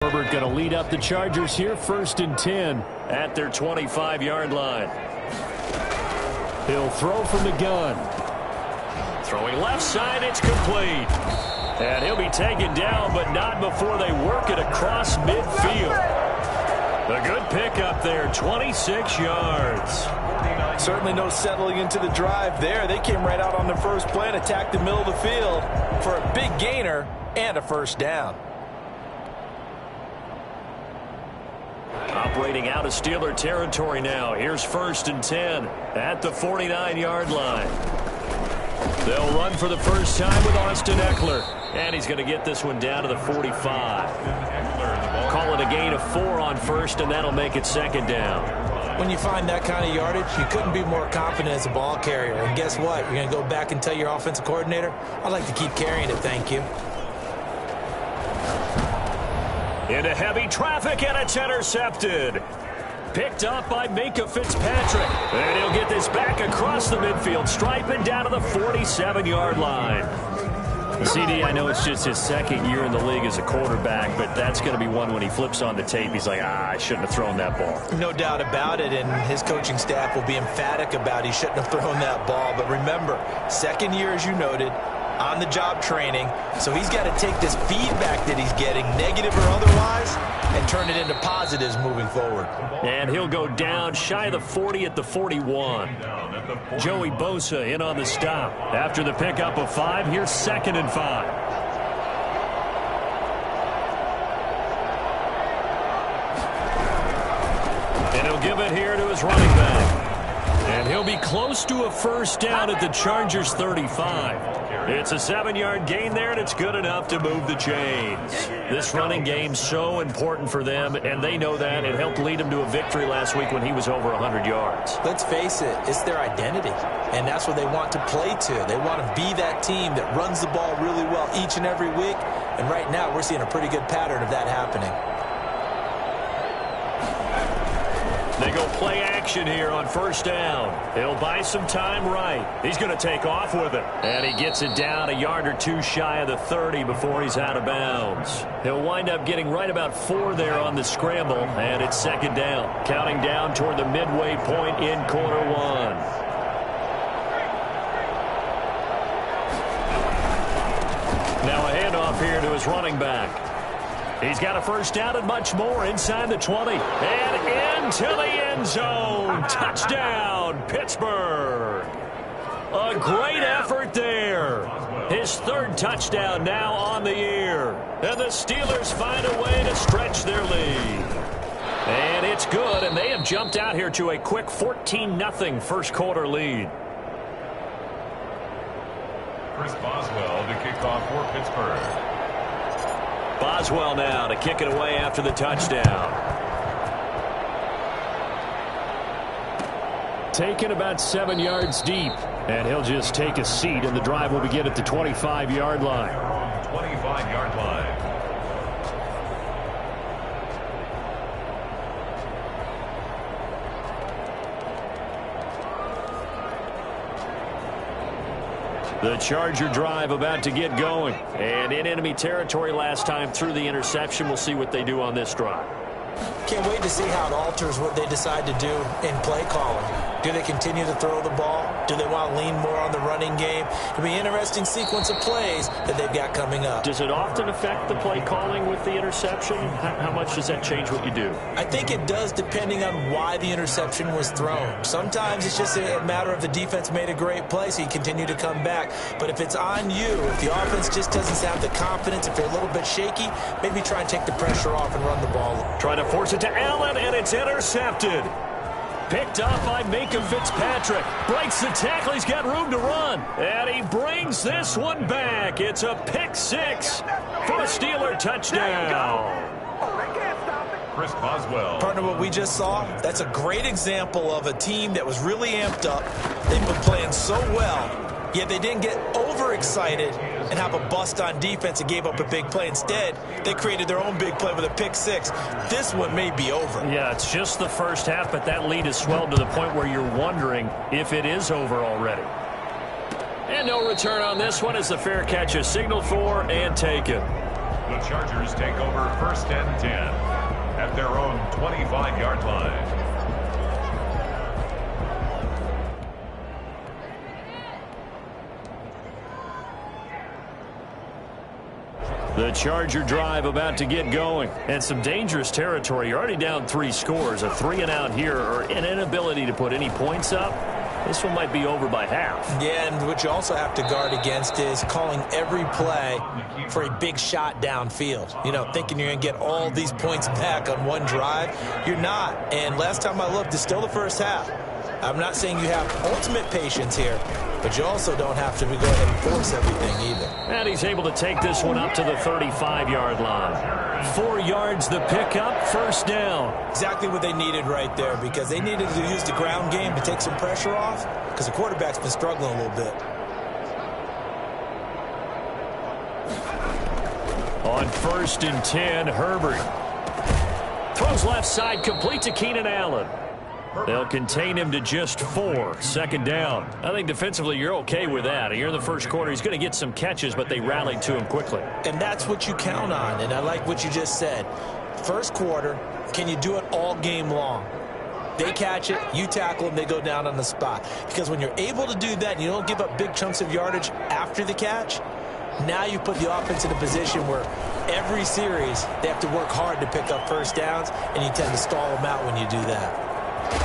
Herbert going to lead up the Chargers here, 1st and 10 at their 25-yard line. He'll throw from the gun. Throwing left side, it's complete. And he'll be taken down, but not before they work it across midfield. A good pickup there, 26 yards. Certainly no settling into the drive there. They came right out on the first play and attacked the middle of the field for a big gainer and a first down. Operating out of Steeler territory now. Here's 1st and 10 at the 49-yard line. They'll run for the first time with Austin Ekeler. And he's going to get this one down to the 45. Call it a gain of 4 on first, and that'll make it 2nd down. When you find that kind of yardage, you couldn't be more confident as a ball carrier. And guess what? You're going to go back and tell your offensive coordinator, I'd like to keep carrying it, thank you. Into heavy traffic, and it's intercepted. Picked up by Minkah Fitzpatrick. And he'll get this back across the midfield stripe and down to the 47-yard line. CD, I know it's just his 2nd year in the league as a quarterback, but that's going to be one when he flips on the tape. He's like, I shouldn't have thrown that ball. No doubt about it, and his coaching staff will be emphatic about he shouldn't have thrown that ball. But remember, 2nd year, as you noted, on-the-job training. So he's got to take this feedback that he's getting, negative or otherwise, and turn it into positives moving forward. And he'll go down shy of the 40 at the 41. Joey Bosa in on the stop. After the pickup of 5, here's 2nd and 5. And he'll give it here to his running back. And he'll be close to a first down at the Chargers' 35. It's a 7-yard gain there, and it's good enough to move the chains. This running game's so important for them, and they know that. It helped lead them to a victory last week when he was over 100 yards. Let's face it, it's their identity, and that's what they want to play to. They want to be that team that runs the ball really well each and every week, and right now we're seeing a pretty good pattern of that happening. They go play action here on first down. He'll buy some time right. He's going to take off with it. And he gets it down a yard or 2 shy of the 30 before he's out of bounds. He'll wind up getting right about 4 there on the scramble, and it's 2nd down. Counting down toward the midway point in quarter 1. Now a handoff here to his running back. He's got a first down and much more inside the 20. And into the end zone. Touchdown, Pittsburgh. A great effort there. His 3rd touchdown now on the year. And the Steelers find a way to stretch their lead. And it's good, and they have jumped out here to a quick 14-0 first quarter lead. Chris Boswell to kick off for Pittsburgh. Boswell now to kick it away after the touchdown. Taken about 7 yards deep. And he'll just take a seat, and the drive will begin at the 25-yard line. 25-yard line. The Charger drive about to get going. And in enemy territory last time through the interception. We'll see what they do on this drive. Can't wait to see how it alters what they decide to do in play calling. Do they continue to throw the ball? Do they want to lean more on the running game? It'll be an interesting sequence of plays that they've got coming up. Does it often affect the play calling with the interception? How much does that change what you do? I think it does, depending on why the interception was thrown. Sometimes it's just a matter of the defense made a great play, so you continue to come back. But if it's on you, if the offense just doesn't have the confidence, if they're a little bit shaky, maybe try and take the pressure off and run the ball. Trying to force it to Allen, and it's intercepted. Picked up by Minkah Fitzpatrick. Breaks the tackle. He's got room to run. And he brings this one back. It's a pick 6 for a Steeler touchdown. Chris Boswell. Partner, what we just saw, that's a great example of a team that was really amped up. They've been playing so well, yet they didn't get overexcited and have a bust on defense and gave up a big play. Instead, they created their own big play with a pick 6. This one may be over. Yeah, it's just the first half, but that lead has swelled to the point where you're wondering if it is over already. And no return on this one as the fair catch is signaled for and taken. The Chargers take over 1st and 10 at their own 25-yard line. The Charger drive about to get going. And some dangerous territory. You're already down 3 scores. A 3-and-out here or an inability to put any points up. This one might be over by half. Yeah, and what you also have to guard against is calling every play for a big shot downfield. You know, thinking you're going to get all these points back on one drive. You're not. And last time I looked, it's still the first half. I'm not saying you have ultimate patience here, but you also don't have to go ahead and force everything either. And he's able to take this one up to the 35-yard line. 4 yards the pickup, 1st down. Exactly what they needed right there, because they needed to use the ground game to take some pressure off, because the quarterback's been struggling a little bit. On 1st and 10, Herbert throws left side, complete to Keenan Allen. They'll contain him to just 4. 2nd down. I think defensively you're okay with that. Here in the first quarter, he's going to get some catches, but they rallied to him quickly. And that's what you count on, and I like what you just said. First quarter, can you do it all game long? They catch it, you tackle them, they go down on the spot. Because when you're able to do that and you don't give up big chunks of yardage after the catch, now you put the offense in a position where every series they have to work hard to pick up 1st downs, and you tend to stall them out when you do that.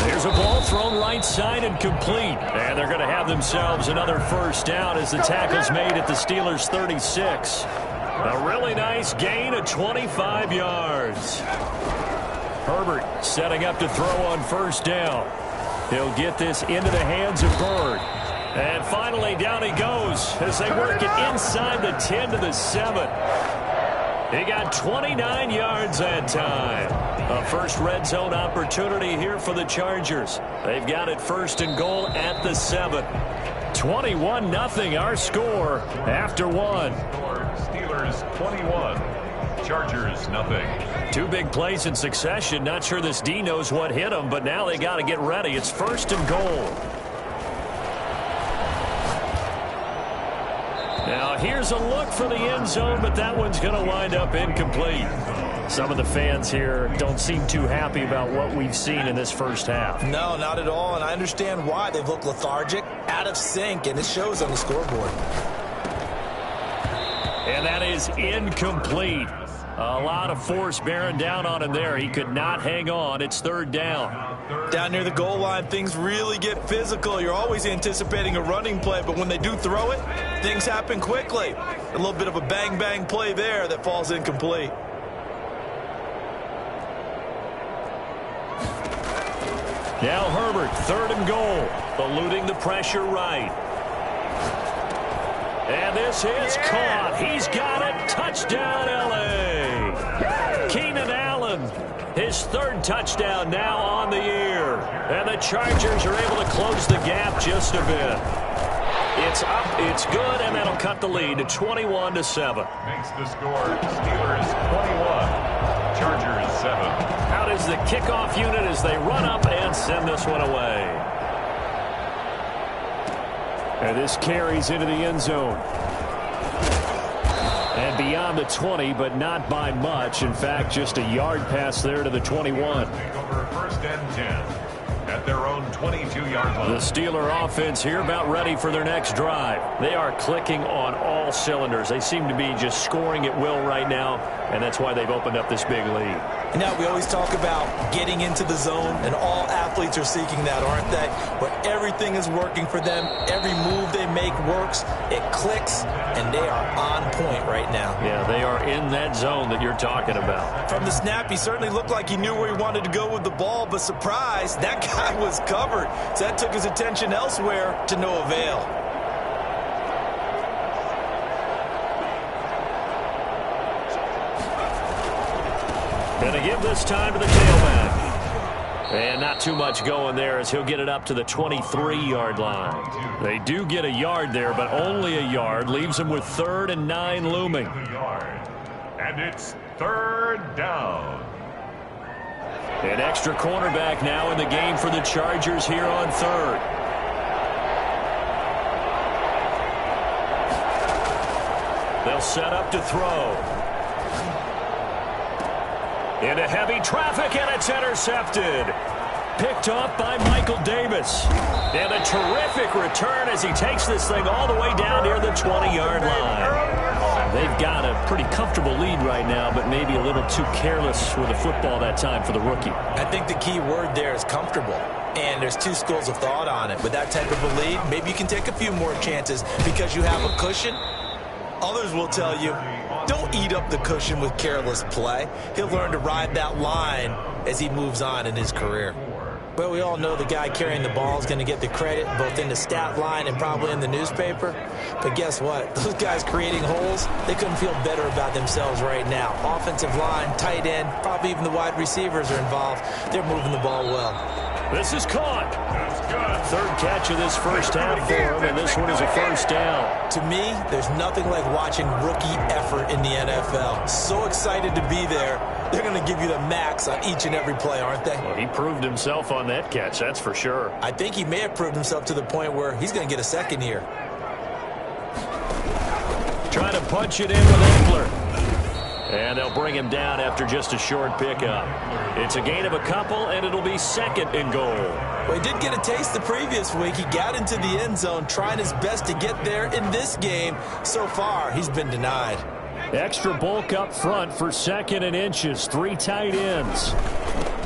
There's a ball thrown right side and complete. And they're going to have themselves another 1st down as the tackle's made at the Steelers' 36. A really nice gain of 25 yards. Herbert setting up to throw on 1st down. He'll get this into the hands of Bird. And finally down he goes as they work it inside the 10 to the 7. He got 29 yards that time. A first red zone opportunity here for the Chargers. They've got it 1st and goal at the 7. 21-0 our score after 1. Steelers 21, Chargers nothing. 2 big plays in succession. Not sure this D knows what hit him, but now they got to get ready. It's 1st and goal. Now here's a look for the end zone, but that one's going to wind up incomplete. Some of the fans here don't seem too happy about what we've seen in this first half. No, not at all, and I understand why. They've looked lethargic, out of sync, and it shows on the scoreboard. And that is incomplete. A lot of force bearing down on him there. He could not hang on. It's 3rd down. Down near the goal line, things really get physical. You're always anticipating a running play, but when they do throw it, things happen quickly. A little bit of a bang-bang play there that falls incomplete. Now Herbert, 3rd and goal, eluding the pressure right. And this is caught. He's got it. Touchdown, L.A. Keenan Allen, his 3rd touchdown now on the year. And the Chargers are able to close the gap just a bit. It's up, it's good, and that'll cut the lead to 21-7. Makes the score Steelers 21, Chargers 7. Out is the kickoff unit as they run up and send this one away. And this carries into the end zone. And beyond the 20, but not by much. In fact, just a yard pass there to the 21. Take over 1st and 10 at their own 22-yard line. The Steeler offense here about ready for their next drive. They are clicking on all cylinders. They seem to be just scoring at will right now, and that's why they've opened up this big lead. And now we always talk about getting into the zone, and all athletes are seeking that, aren't they? Where everything is working for them, every move they make works, it clicks, and they are on point right now. Yeah, they are in that zone that you're talking about. From the snap, he certainly looked like he knew where he wanted to go with the ball, but surprise, that guy was covered. So that took his attention elsewhere to no avail. Going to give this time to the tailback. And not too much going there as he'll get it up to the 23-yard line. They do get a yard there, but only a yard. Leaves them with 3rd and 9 looming. And it's 3rd down. An extra cornerback now in the game for the Chargers here on 3rd. They'll set up to throw. Into heavy traffic, and it's intercepted. Picked up by Michael Davis. And a terrific return as he takes this thing all the way down near the 20-yard line. They've got a pretty comfortable lead right now, but maybe a little too careless with the football that time for the rookie. I think the key word there is comfortable. And there's two schools of thought on it. With that type of a lead, maybe you can take a few more chances because you have a cushion. Others will tell you, don't eat up the cushion with careless play. He'll learn to ride that line as he moves on in his career. Well, we all know the guy carrying the ball is going to get the credit both in the stat line and probably in the newspaper. But guess what? Those guys creating holes, they couldn't feel better about themselves right now. Offensive line, tight end, probably even the wide receivers are involved. They're moving the ball well. This is caught. Third catch of this first half for him, and this one is a first down. To me, there's nothing like watching rookie effort in the NFL. So excited to be there. They're going to give you the max on each and every play, aren't they? Well, he proved himself on that catch, that's for sure. I think he may have proved himself to the point where he's going to get a second here. Trying to punch it in with Engler. And they'll bring him down after just a short pickup. It's a gain of a couple, and it'll be second and goal. Well, he did get a taste the previous week. He got into the end zone, trying his best to get there in this game. So far, he's been denied. Extra bulk up front for second and inches. 3 tight ends.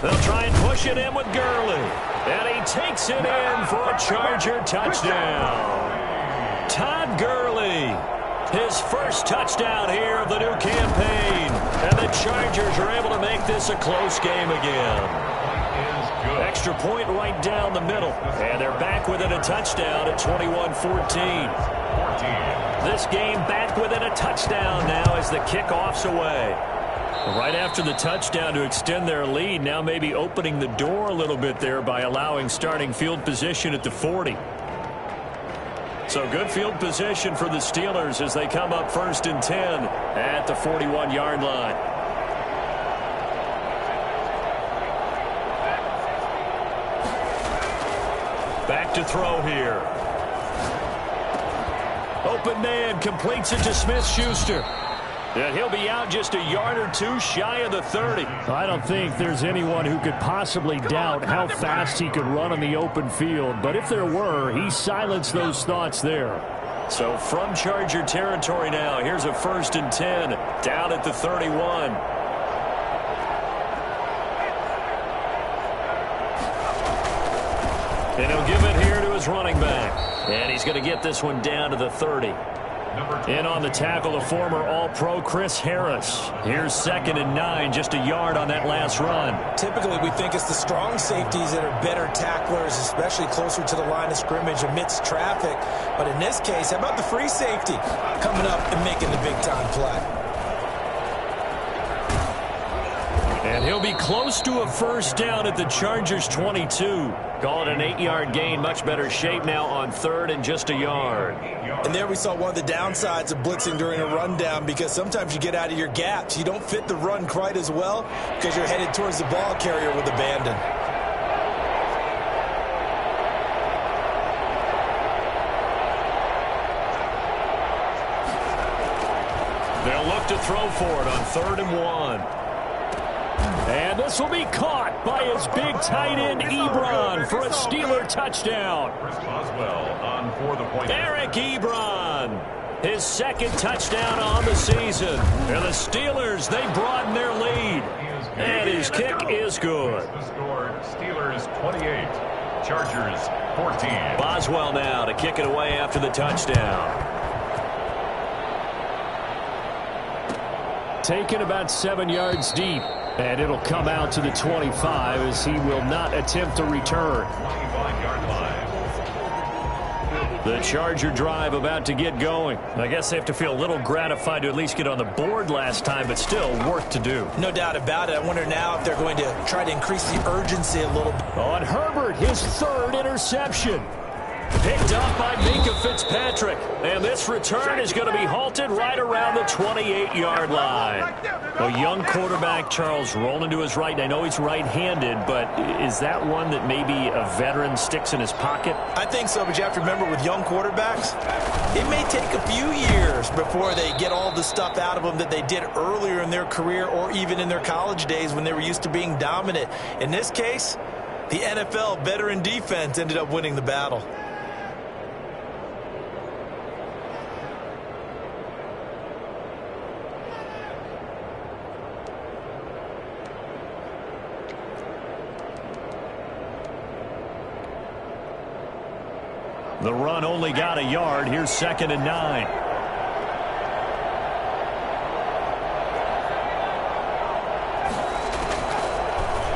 They'll try and push it in with Gurley. And he takes it in for a Charger touchdown. Todd Gurley. His first touchdown here of the new campaign. And the Chargers are able to make this a close game again. Extra point right down the middle. And they're back within a touchdown at 21-14. This game back within a touchdown now as the kickoff's away. Right after the touchdown to extend their lead, now maybe opening the door a little bit there by allowing starting field position at the 40. So good field position for the Steelers as they come up 1st and 10 at the 41-yard line. Back to throw here. Open man completes it to Smith-Schuster. And he'll be out just a yard or two shy of the 30. I don't think there's anyone who could possibly doubt how fast he could run on the open field. But if there were, he silenced those thoughts there. So from Charger territory now, here's a 1st and 10 down at the 31. And he'll give it here to his running back. And he's going to get this one down to the 30. In on the tackle, the former All-Pro Chris Harris. Here's 2nd and 9, just a yard on that last run. Typically, we think it's the strong safeties that are better tacklers, especially closer to the line of scrimmage amidst traffic. But in this case, how about the free safety coming up and making the big-time play? And he'll be close to a first down at the Chargers' 22. Call it an 8-yard gain. Much better shape now on 3rd and just a yard. And there we saw one of the downsides of blitzing during a rundown, because sometimes you get out of your gaps. You don't fit the run quite as well because you're headed towards the ball carrier with abandon. They'll look to throw for it on 3rd and 1. And this will be caught by his big tight end, Ebron, for a Steeler touchdown. Eric Ebron, his 2nd touchdown on the season. And the Steelers, they broaden their lead. And his kick is good. Steelers 28, Chargers 14. Boswell now to kick it away after the touchdown. Taken about 7 yards deep. And it'll come out to the 25 as he will not attempt to return. 25-yard line. The Charger drive about to get going. I guess they have to feel a little gratified to at least get on the board last time, but still work to do. No doubt about it. I wonder now if they're going to try to increase the urgency a little bit. On Herbert, his 3rd interception. Picked up by Minkah Fitzpatrick. And this return is going to be halted right around the 28-yard line. A young quarterback, Charles, rolling to his right. I know he's right-handed, but is that one that maybe a veteran sticks in his pocket? I think so, but you have to remember with young quarterbacks, it may take a few years before they get all the stuff out of them that they did earlier in their career or even in their college days when they were used to being dominant. In this case, the NFL veteran defense ended up winning the battle. The run only got a yard. Here's 2nd and 9.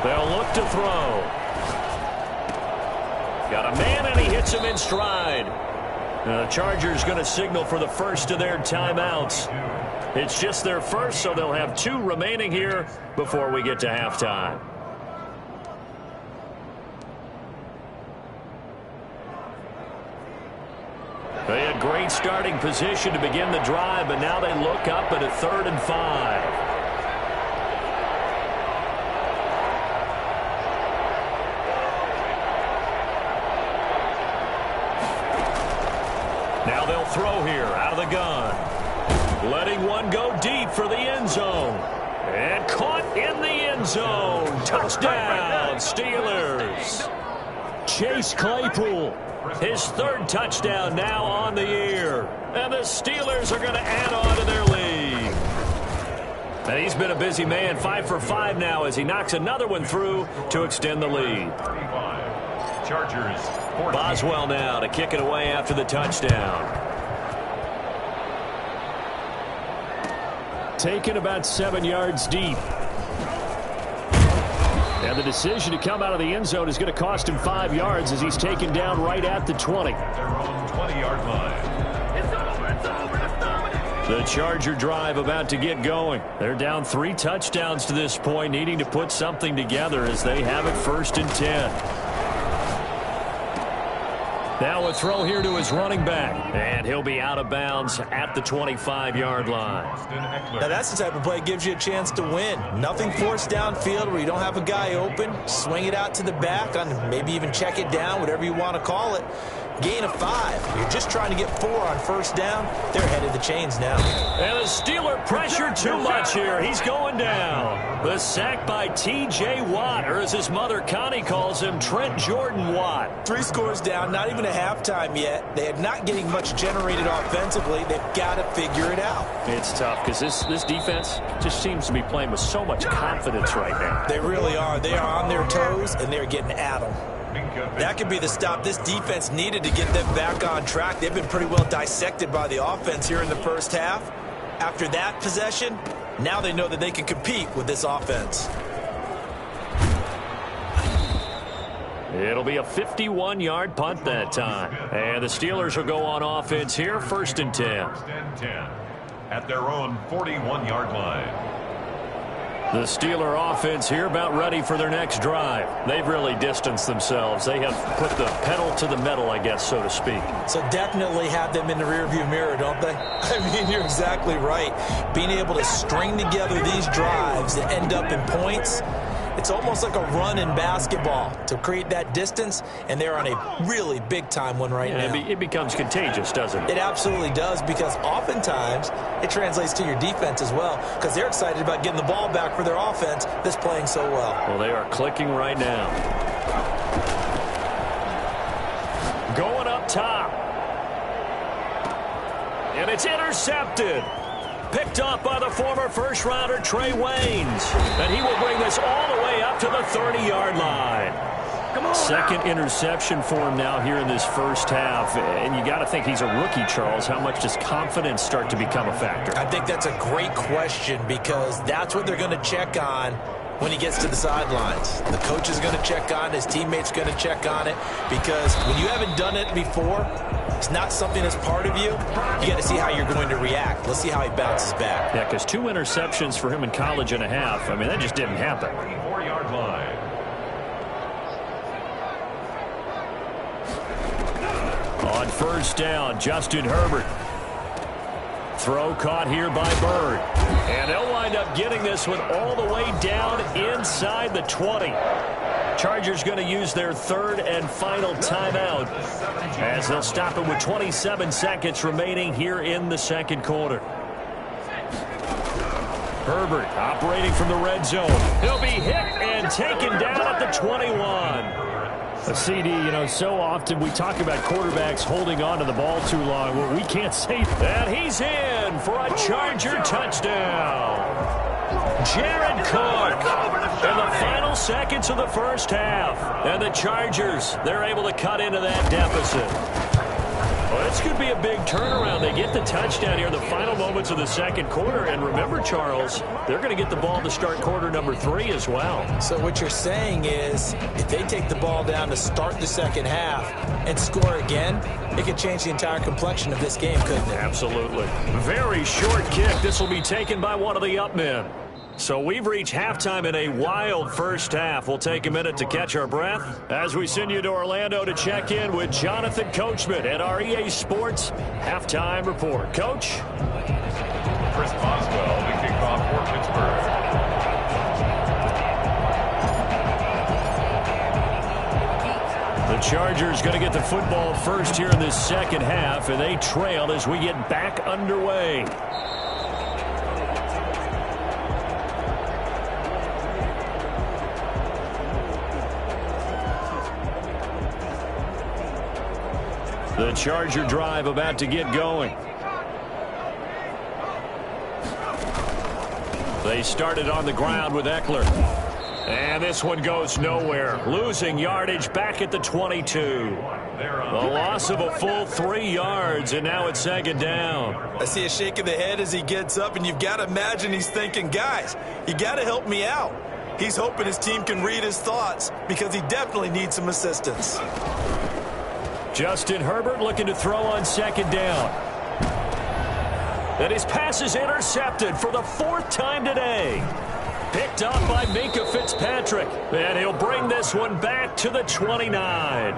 They'll look to throw. Got a man, and he hits him in stride. The Chargers going to signal for the first of their timeouts. It's just their first, so they'll have 2 remaining here before we get to halftime. They had great starting position to begin the drive, but now they look up at a 3rd and 5. Now they'll throw here out of the gun. Letting one go deep for the end zone. And caught in the end zone. Touchdown, Steelers. Chase Claypool. His 3rd touchdown now on the year. And the Steelers are going to add on to their lead. And he's been a busy man, 5 for 5 now as he knocks another one through to extend the lead. 35. Chargers. 14. Boswell now to kick it away after the touchdown. Taken about 7 yards deep. And the decision to come out of the end zone is going to cost him 5 yards as he's taken down right at the 20. At their own 20-yard line. It's over. The Charger drive about to get going. They're down 3 touchdowns to this point, needing to put something together as they have it 1st and 10. Now a throw here to his running back. And he'll be out of bounds at the 25-yard line. Now that's the type of play that gives you a chance to win. Nothing forced downfield where you don't have a guy open. Swing it out to the back, on maybe even check it down, whatever you want to call it. Gain of 5. You're just trying to get 4 on 1st down. They're headed the chains now. And the Steeler pressure too much here. He's going down. The sack by T.J. Watt, or as his mother Connie calls him, Trent Jordan Watt. 3 scores down, not even a halftime yet. They are not getting much generated offensively. They've got to figure it out. It's tough because this defense just seems to be playing with so much confidence right now. They really are. They are on their toes, and they're getting at them. That could be the stop this defense needed to get them back on track. They've been pretty well dissected by the offense here in the 1st half. After that possession, now they know that they can compete with this offense. It'll be a 51-yard punt that time. And the Steelers will go on offense here, 1st and 10. 1st and 10. At their own 41-yard line. The Steeler offense here about ready for their next drive. They've really distanced themselves. They have put the pedal to the metal, I guess, so to speak. So definitely have them in the rearview mirror, don't they? I mean, you're exactly right. Being able to string together these drives that end up in points, it's almost like a run in basketball to create that distance, and they're on a really big-time one right now. It becomes contagious, doesn't it? It absolutely does, because oftentimes it translates to your defense as well, because they're excited about getting the ball back for their offense that's playing so well. Well, they are clicking right now. Going up top. And it's intercepted. Picked off by the former first-rounder Trey Waynes. And he will bring this all the way up to the 30-yard line. 2nd interception for him now here in this 1st half. And you got to think he's a rookie, Charles. How much does confidence start to become a factor? I think that's a great question, because that's what they're going to check on when he gets to the sidelines. The coach is going to check on it. His teammates going to check on it, because when you haven't done it before, it's not something that's part of you. You got to see how you're going to react. Let's see how he bounces back. Yeah, because 2 interceptions for him in college and a half. I mean, that just didn't happen. 34-yard line. On first down, Justin Herbert. Throw caught here by Bird. And they'll wind up getting this one all the way down inside the 20. Chargers going to use their third and final timeout as they'll stop it with 27 seconds remaining here in the second quarter. Herbert operating from the red zone. He'll be hit and taken down at the 21. A CD, so often we talk about quarterbacks holding on to the ball too long. Well, we can't say that. He's in for a Charger touchdown. Jared Cook in the final seconds of the first half. And the Chargers, they're able to cut into that deficit. Well, this could be a big turnaround. They get the touchdown here in the final moments of the second quarter. And remember, Charles, they're going to get the ball to start quarter number 3 as well. So what you're saying is if they take the ball down to start the second half and score again, it could change the entire complexion of this game, couldn't it? Absolutely. Very short kick. This will be taken by one of the up men. So we've reached halftime in a wild first half. We'll take a minute to catch our breath as we send you to Orlando to check in with Jonathan Coachman at our EA Sports Halftime Report. Coach? Chris Boswell to kick off for Pittsburgh. The Chargers going to get the football first here in this second half, and they trail as we get back underway. The Charger drive about to get going. They started on the ground with Eckler. And this one goes nowhere. Losing yardage back at the 22. The loss of a full 3 yards, and now it's second down. I see a shake of the head as he gets up, and you've got to imagine he's thinking, guys, you got to help me out. He's hoping his team can read his thoughts because he definitely needs some assistance. Justin Herbert looking to throw on second down. And his pass is intercepted for the 4th time today. Picked up by Minkah Fitzpatrick. And he'll bring this one back to the 29.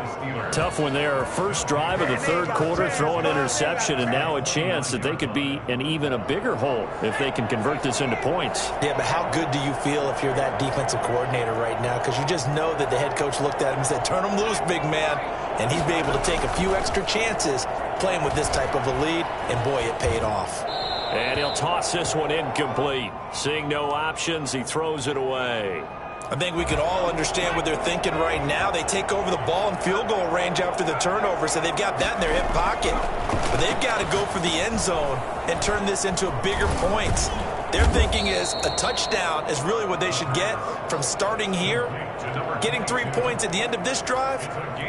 Tough one there. First drive of the third quarter, throw an interception, and now a chance that they could be in even a bigger hole if they can convert this into points. Yeah, but how good do you feel if you're that defensive coordinator right now? Because you just know that the head coach looked at him and said, turn him loose, big man. And he's been able to take a few extra chances playing with this type of a lead, and boy, it paid off. And he'll toss this one incomplete. Seeing no options, he throws it away. I think we can all understand what they're thinking right now. They take over the ball in field goal range after the turnover, so they've got that in their hip pocket. But they've got to go for the end zone and turn this into a bigger points. Their thinking is a touchdown is really what they should get from starting here. Getting 3 points at the end of this drive,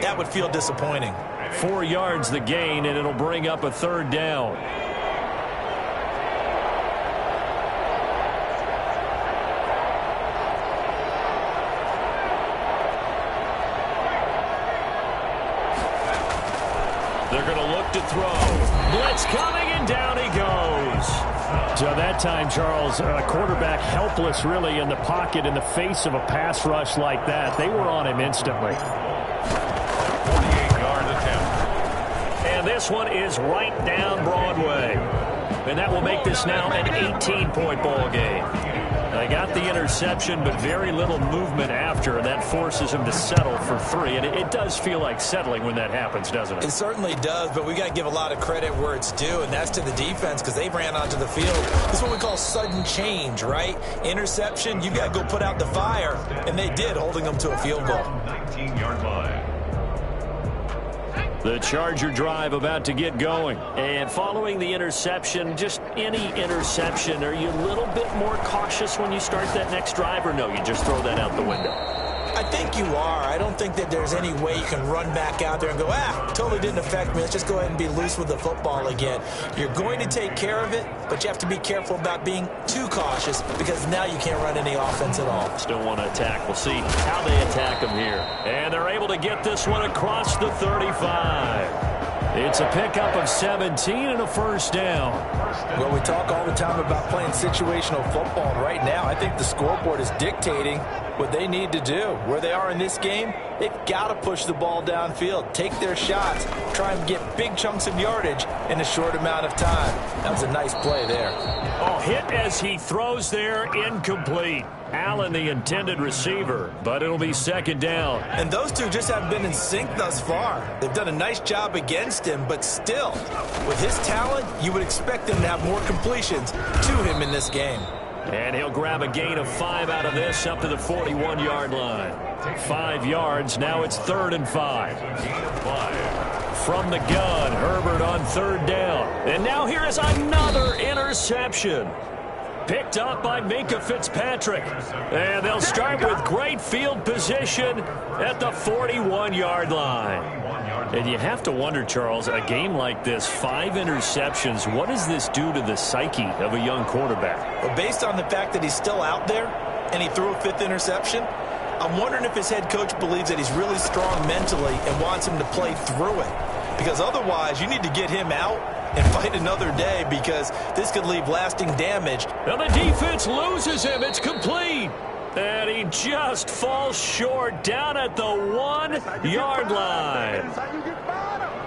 that would feel disappointing. 4 yards the gain, and it'll bring up a third down. They're going to look to throw. Blitz coming, and down he goes. So that time, Charles, a quarterback helpless really in the pocket in the face of a pass rush like that. They were on him instantly. 48-yard attempt. And this one is right down Broadway. And that will make this now an 18-point ball game. They got the interception, but very little movement after, and that forces him to settle for 3. And it does feel like settling when that happens, doesn't it? It certainly does, but we got to give a lot of credit where it's due, and that's to the defense because they ran onto the field. This is what we call sudden change, right? Interception, you got to go put out the fire, and they did, holding them to a field goal. 19-yard line. The Charger drive about to get going. And following the interception, just any interception, are you a little bit more cautious when you start that next drive, or no, you just throw that out the window? I think you are. I don't think that there's any way you can run back out there and go, totally didn't affect me. Let's just go ahead and be loose with the football again. You're going to take care of it, but you have to be careful about being too cautious because now you can't run any offense at all. Still want to attack. We'll see how they attack them here. And they're able to get this one across the 35. It's a pickup of 17 and a first down. Well, we talk all the time about playing situational football. Right now, I think the scoreboard is dictating what they need to do. Where they are in this game, they've got to push the ball downfield, take their shots, try and get big chunks of yardage in a short amount of time. That was a nice play there. Oh, hit as he throws there, incomplete. Allen, the intended receiver, but it'll be second down. And those two just haven't been in sync thus far. They've done a nice job against him, but still, with his talent, you would expect them to have more completions to him in this game. And he'll grab a gain of 5 out of this up to the 41-yard line. 5 yards, now it's 3rd and 5. From the gun, Herbert on 3rd down. And now here is another interception. Picked up by Minkah Fitzpatrick. And they'll start with great field position at the 41-yard line. And you have to wonder, Charles, a game like this, 5 interceptions, what does this do to the psyche of a young quarterback? Well, based on the fact that he's still out there and he threw a 5th interception, I'm wondering if his head coach believes that he's really strong mentally and wants him to play through it. Because otherwise, you need to get him out and fight another day, because this could leave lasting damage. Now the defense loses him. It's complete. And he just falls short down at the 1-yard line.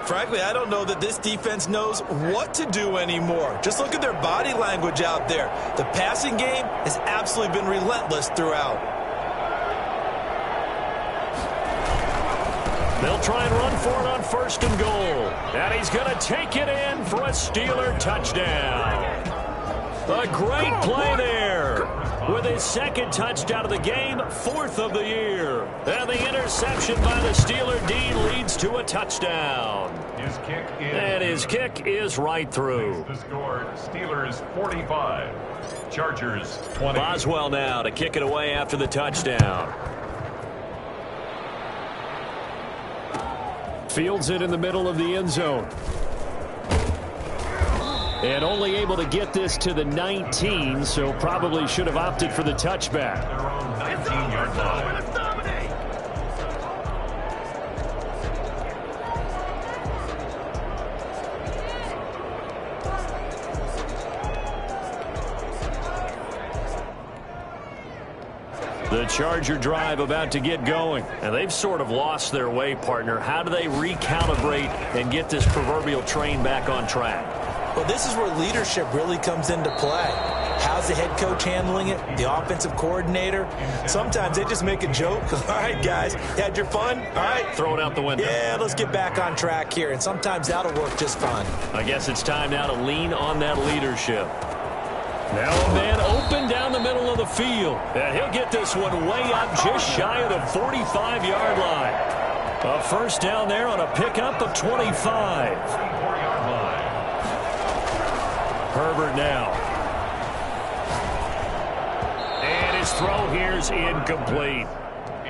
Frankly, I don't know that this defense knows what to do anymore. Just look at their body language out there. The passing game has absolutely been relentless throughout. They'll try and run for it on 1st and goal. And he's going to take it in for a Steeler touchdown. A great play there. With his 2nd touchdown of the game, 4th of the year. And the interception by the Steeler D leads to a touchdown. His kick is right through. The score, Steelers 45, Chargers 20. Boswell now to kick it away after the touchdown. Fields it in the middle of the end zone. And only able to get this to the 19, so probably should have opted for the touchback. Their own 19-yard line. The Charger drive about to get going. And they've sort of lost their way, partner. How do they recalibrate and get this proverbial train back on track? Well, this is where leadership really comes into play. How's the head coach handling it? The offensive coordinator? Sometimes they just make a joke. All right, guys, you had your fun? All right. Throw it out the window. Yeah, let's get back on track here. And sometimes that'll work just fine. I guess it's time now to lean on that leadership. Now a man open down the middle of the field. And he'll get this one way up just shy of the 45-yard line. A 1st down there on a pickup of 25. Herbert now. And his throw here's incomplete.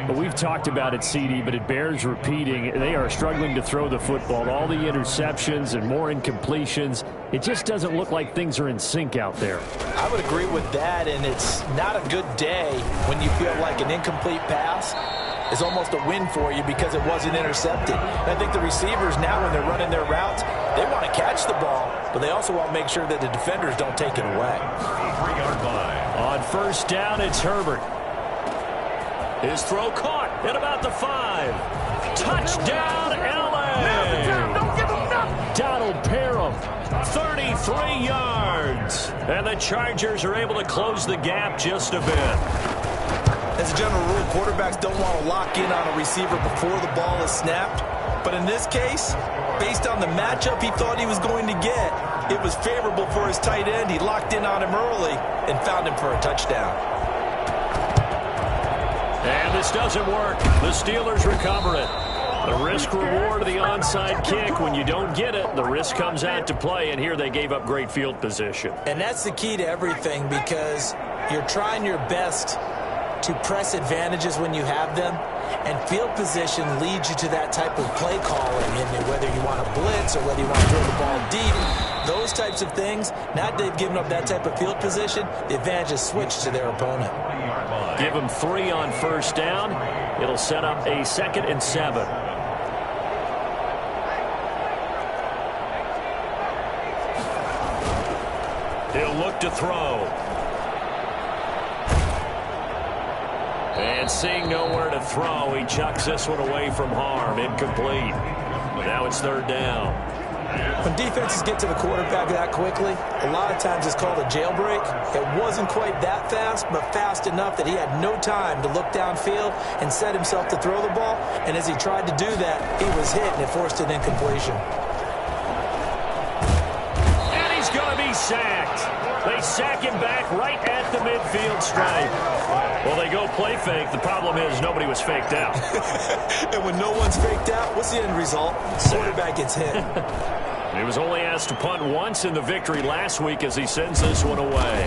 But we've talked about it, CD, but it bears repeating. They are struggling to throw the football. All the interceptions and more incompletions. It just doesn't look like things are in sync out there. I would agree with that, and it's not a good day when you feel like an incomplete pass is almost a win for you because it wasn't intercepted. And I think the receivers now, when they're running their routes, they want to catch the ball, but they also want to make sure that the defenders don't take it away. 3-yard line. On 1st down, it's Herbert. His throw caught at about the 5. Touchdown, LA! Don't give him nothing. Donald Parham, 33 yards. And the Chargers are able to close the gap just a bit. As a general rule, quarterbacks don't want to lock in on a receiver before the ball is snapped. But in this case, based on the matchup he thought he was going to get, it was favorable for his tight end. He locked in on him early and found him for a touchdown. And this doesn't work. The Steelers recover it. The risk-reward of the onside kick. When you don't get it, the risk comes out to play, and here they gave up great field position. And that's the key to everything, because you're trying your best to press advantages when you have them, and field position leads you to that type of play calling, and whether you want to blitz or whether you want to throw the ball deep, those types of things. Now that they've given up that type of field position, the advantage is switched to their opponent. Give them 3 on 1st down. It'll set up a 2nd and 7. He'll look to throw. And seeing nowhere to throw, he chucks this one away from harm. Incomplete. Now it's third down. When defenses get to the quarterback that quickly, a lot of times it's called a jailbreak. It wasn't quite that fast, but fast enough that he had no time to look downfield and set himself to throw the ball. And as he tried to do that, he was hit, and it forced an incompletion. And he's going to be sacked. They sack him back right at the midfield stripe. Well, they go play fake. The problem is nobody was faked out. And when no one's faked out, what's the end result? The quarterback gets hit. He was only asked to punt once in the victory last week as he sends this one away.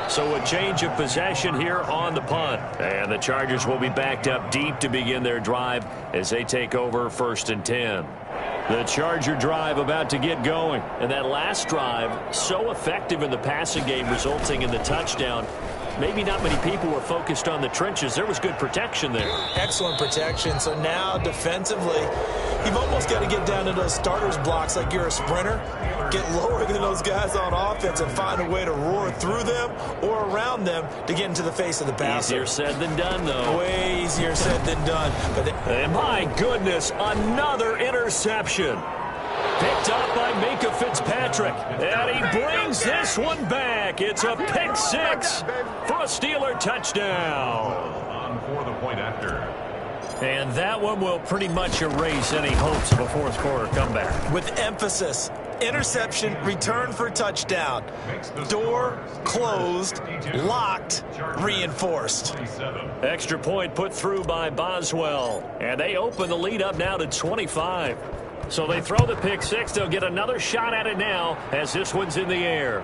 So a change of possession here on the punt. And the Chargers will be backed up deep to begin their drive as they take over 1st and 10. The Charger drive about to get going. And that last drive, so effective in the passing game, resulting in the touchdown. Maybe not many people were focused on the trenches. There was good protection there. Excellent protection. So now defensively, you've almost got to get down to those starters blocks like you're a sprinter. Get lower than those guys on offense and find a way to roar through them or around them to get into the face of the passer. Easier said than done, though. Way easier said than done. And my goodness, another interception. Picked up by Minkah Fitzpatrick. And he brings this one back. It's a pick six for a Steeler touchdown. On for the point after. And that one will pretty much erase any hopes of a fourth quarter comeback. With emphasis, interception, return for touchdown. Door closed, locked, reinforced. Extra point put through by Boswell. And they open the lead up now to 25. So they throw the pick six. They'll get another shot at it now as this one's in the air.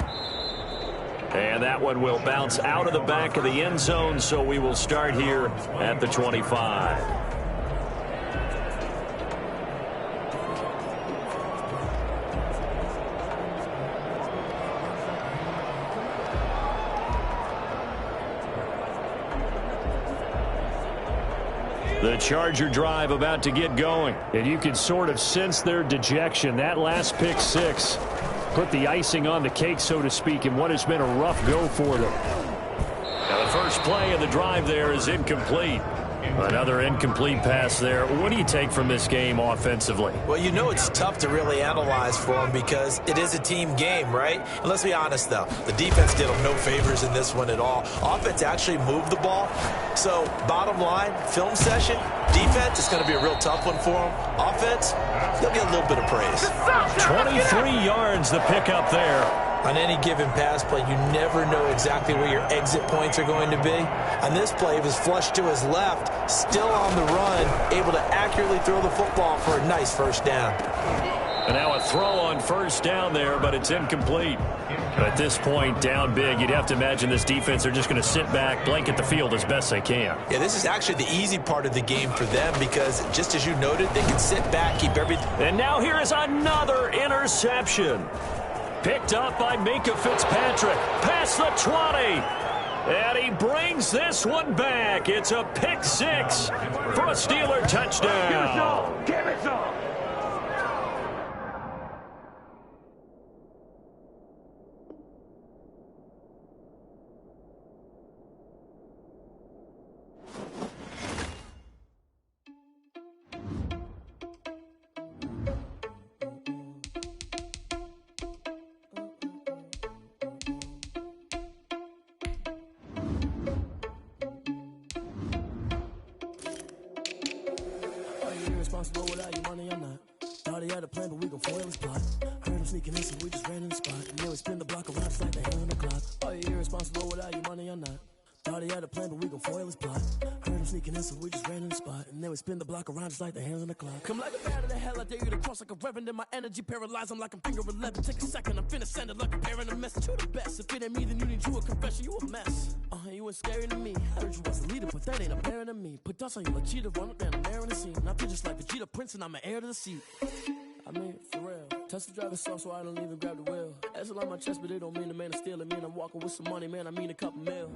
And that one will bounce out of the back of the end zone, so we will start here at the 25. The Charger drive about to get going. And you can sort of sense their dejection. That last pick six put the icing on the cake, so to speak, in what has been a rough go for them. Now the first play of the drive there is incomplete. Another incomplete pass there. What do you take from this game offensively? Well, you know it's tough to really analyze for them because it is a team game, right? And let's be honest, though. The defense did them no favors in this one at all. Offense actually moved the ball. So, bottom line, film session, defense is going to be a real tough one for them. Offense, they'll get a little bit of praise. 23 yards the pickup there. On any given pass play, you never know exactly where your exit points are going to be. On this play, it was flushed to his left, still on the run, able to accurately throw the football for a nice first down. And now a throw on first down there, but it's incomplete. But at this point, down big, you'd have to imagine this defense are just going to sit back, blanket the field as best they can. Yeah, this is actually the easy part of the game for them because, just as you noted, they can sit back, keep everything. And now here is another interception. Picked up by Minkah Fitzpatrick. Past the 20. And he brings this one back. It's a pick six for a Steeler touchdown. Give it some. Give it some. Without your money, I'm not. Thought he had a plan, but we gon' foil his plot. Heard him sneaking in, so we just ran in the spot. And then we spin the block around just like the hand on the clock. Are you irresponsible without your money, I'm not. Thought he had a plan, but we gon' foil his plot. Heard him sneaking in, so we just ran in the spot. And then we spin the block around just like the hands on the clock. Come like a bat of the hell, I dare you to cross like a reverend. In my energy paralyzed, I'm like I'm finger 11. Take a second, I'm finna send it like a parent a message to the best. If it ain't me, then you need you a confession, you a mess. You ain't scary to me. Heard you was a leader, but that ain't apparent to me. Put dust on you like cheetah, run up down the air in the scene. I feel just like Vegeta Prince, and I'm an heir to the seat. I mean, for real. Touch the driver's soft, so I don't even grab the wheel. That's on my chest, but it don't mean the man is stealing. Man, I'm walking with some money, man, I mean a couple mil.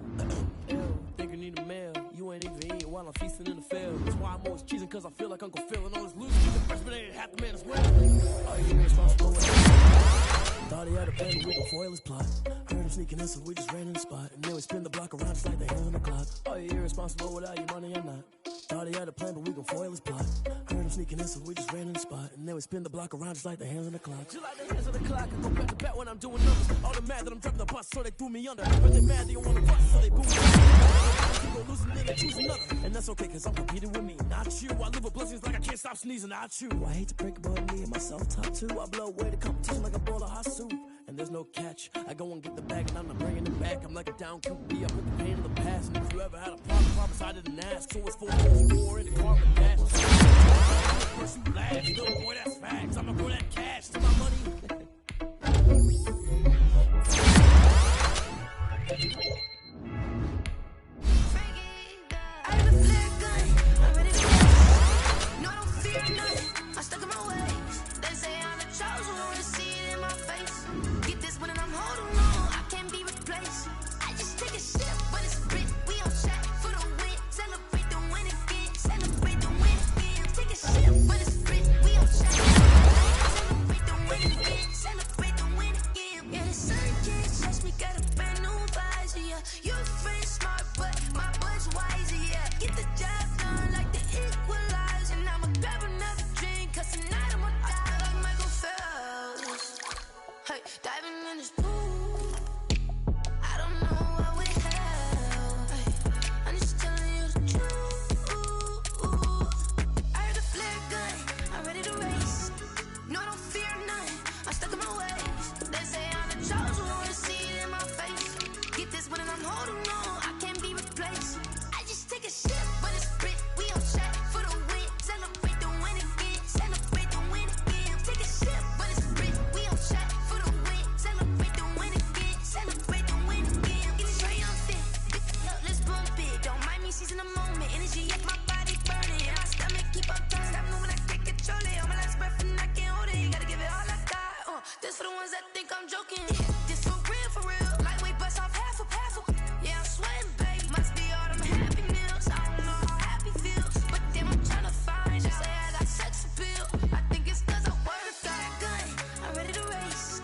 Ew, think you need a meal. You ain't even eating while I'm feasting in the field. That's why I'm always cheesing, cause I feel like Uncle Phil. And all this losing, he's the freshman, ain't half the man as well. Are you irresponsible with that? Thought he had a plan, but we gon' foil his plot. Heard him sneaking in, so we just ran in the spot. And then we spin the block around just like the hand on the clock. Are you irresponsible without your money or not? Thought he had a plan, but we gon' foil his plot. Heard him sneaking in, so we just ran in the spot. And then we spin the block around just like the hands on the clock. Just like the hands on the clock, I go back to back when I'm doing numbers. All the mad that I'm driving the bus, so they threw me under. But they mad they don't wanna bust, so they boom me under. You gon' lose a nigga, choose another. And that's okay, cause I'm competing with me, not you. I live with blessings like I can't stop sneezing, not you. I hate to break it, but me and myself top two. I blow away the competition like a bowl of hot soup. And there's no catch. I go and get the bag and I'm not bringing it back. I'm like a down QB. I put the pain in the past. And if you ever had a problem, promise I didn't ask. So it's 4 in the car with dash. First you laugh, little boy, that's facts. I'ma throw that cash to my money. I have a flare gun. I'm ready to go. No, I don't fear nothing. I'm stuck in my ways. They say I'm the chosen one. To see it in my face. Get this one and I'm holding on. I can't be replaced. I just take a sip, but it's split. We on shot for the win. Celebrate the win again. Celebrate the win again. Take a sip, but it's split. We on shot. Celebrate the win again. Celebrate the win again. Yeah, the sun can't touch me. Got a brand new visor. Yeah, you're a friend smart, but my boy's wiser. Yeah, get the job done like the equalizer. And I'ma grab another drink, cause tonight I'ma die like Michael Phelps. Hey, diving in this pool. I don't know what would help. Hey, I'm just telling you the truth. I heard a flare gun. I'm ready to race. No, I don't fear nothing. I'm stuck in my ways. They say I'm the chosen one. To see it in my face. Get this one and I'm holding on. I can't be replaced. I just take a sip, but it's split. We on shot for the win. Celebrate the win again. Celebrate the win again. Take a sip, but it's split. We on shot for the win. Celebrate the win again. Celebrate the win again. Get this triumphant. Let's bump it. Don't mind me seizing the moment. Energy at my body burning. And my stomach keep on turning. Stop moving, I can't control it. On my last breath and I can't hold it. You gotta give it all I got. This for the ones that think I'm joking. This for real, for real. Lightweight bust off half a. Yeah, I'm sweating, babe. Must be all them happy meals. I don't know how happy feels. But damn, I'm trying to find you. Say I got sex appeal. I think it's cause I wear a fat gun. I'm ready to race.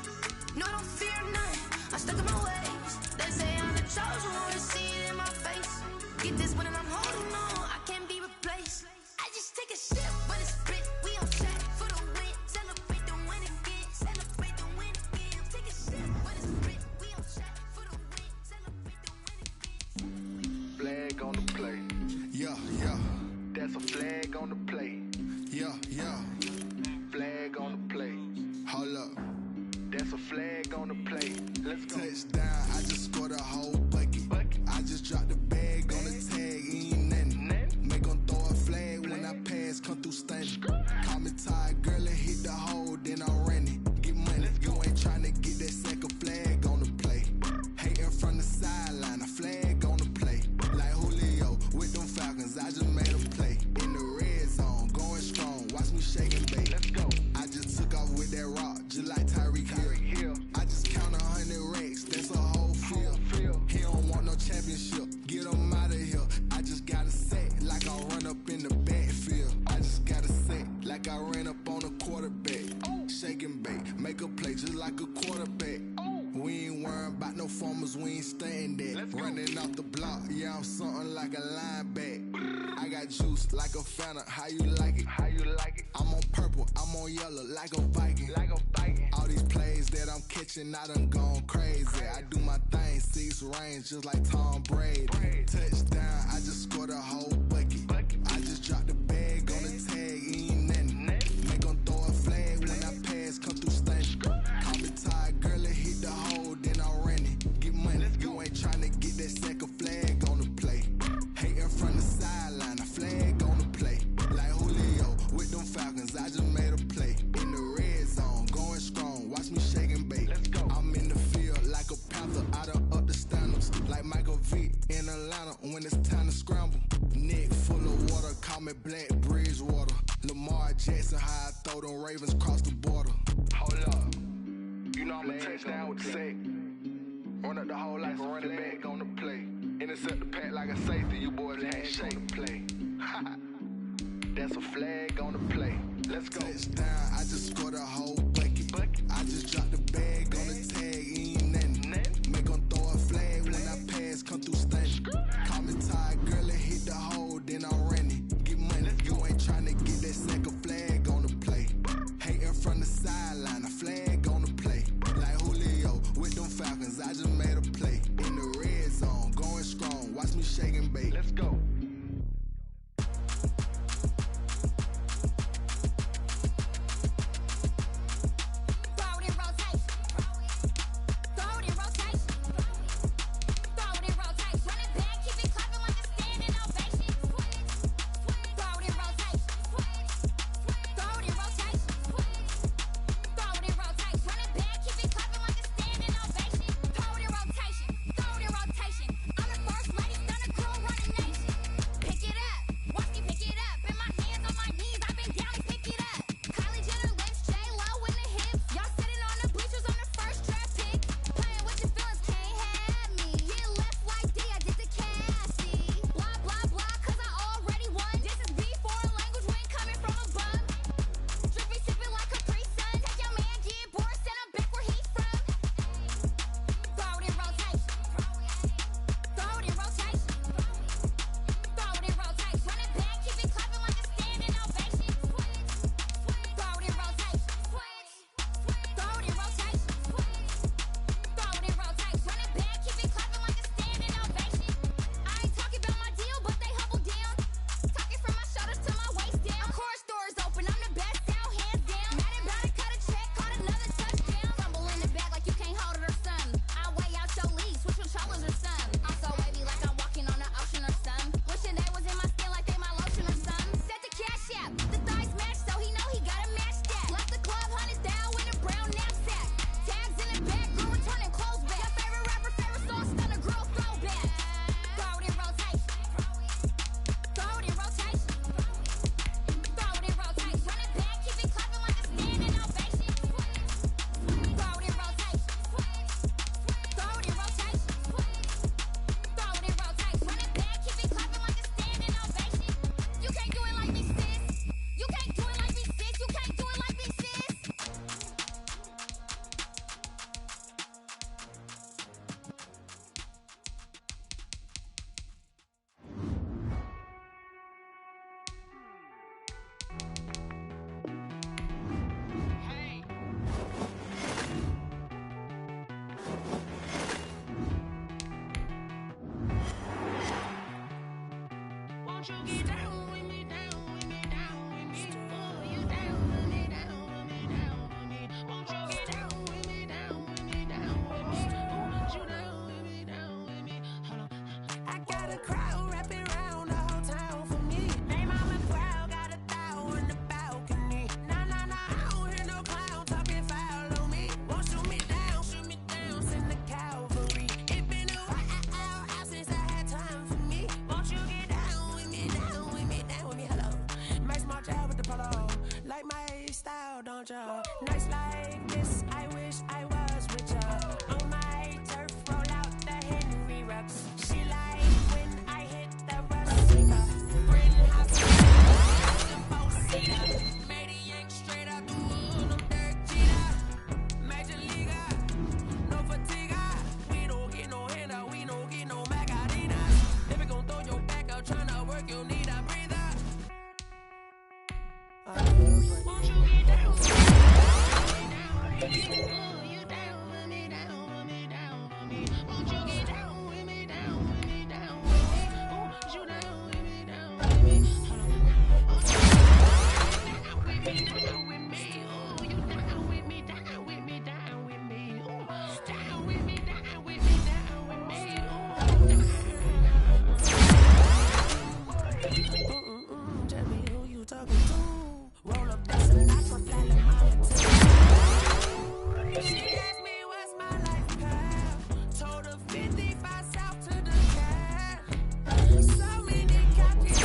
No, I don't fear nothing. I'm stuck in my ways. They say I'm the chosen one. To see it in my face. Get this one and I'm holding on. I can't be replaced. I just take a sip, but it's split. We on shot for the win. Celebrate the win again. Celebrate the win again. Take a sip, but it's split. We on shot for the win. Celebrate the win again. Flag on the play. Yeah, yeah. That's a flag on the play. Yeah, yeah. Flag on the play. Hold up. That's a flag on the play. Let's go. Touchdown. I just scored a whole bucket. I just dropped the bag on the tag. Ain't nothing. Make 'em throw a flag when I pass. Come through stunning. Call me tired, girl, and hit the hole. Then I'm running. Get money. You ain't trying to get that second flag on the play. Hating from the sideline. A flag on the play. Like Julio with them Falcons. I just made a play. In the red zone. Going strong. Watch me shake and bake. Let's go. I just took off with that rock. Just like Tyreek Hill. I just count 100 racks. That's a whole field. He don't want no championship. Get him out of here. I just got to set like I run up in the backfield. I just got to set like I ran up on a quarterback. Shake and bake. Make a play just like a quarterback. We ain't worrying about no formers, we ain't staying there. Running off the block, yeah, I'm something like a lineback. I got juice like a Fanta, how you like it? How you like it? I'm on purple, I'm on yellow, like a Viking. Like a Viking. All these plays that I'm catching, I done gone crazy. I do my thing, 6 range, just like Tom Brady. Touchdown, I just scored a whole bucket. I just dropped the bag on the tag, ain't nothing. Make 'em throw a flag when I pass, come through stunning. Call me tired, girl, and hit the hole, then I'm running. Get money, you ain't trying to get that second flag on the play. Hating from the sideline, a flag on the play. Like Julio with them Falcons, I just made a play. In the red zone, going strong, watch me shake and bake. I'm in the field like a panther, I done up the standards. Like Michael Vick in Atlanta when it's time to scramble. Neck full of water, call me Black Bridgewater. Lamar Jackson, how I throw them Ravens across the border. Hold up. You know I'm a touchdown with the sack. Run up the whole like a running back on the play. Intercept the pack like a safety, you boys ain't shake the play. That's a flag on the play. Let's go. Touchdown, I just scored a whole bucket. I just dropped the bag on the tag, ain't nothing. Make 'em Nice like this, I wish I was with ya. On my turf, roll out the Henry Rux. She like when I hit the Russica. Britain House, the four-seater. Maniac straight out the wood, I'm Derek Jeter. Major Leaguer, no fatigue. We don't get no handout, we don't get no Macarinas. Never gon' throw your back out, tryna work, you'll need a breather. Won't you get down? You down with me, down with me, down with me. Won't you get down with me, down with me, down with me? Oh, you down with me, down with me. Down with me, down with me. Oh, you down with me, down with me, down with me. Oh, down with me, down with me, down with me. Tell me who you talking to. Roll up that cilantro, flat like mama too. She asked me what's my life path. Told her 55 south to the cat. So many copies.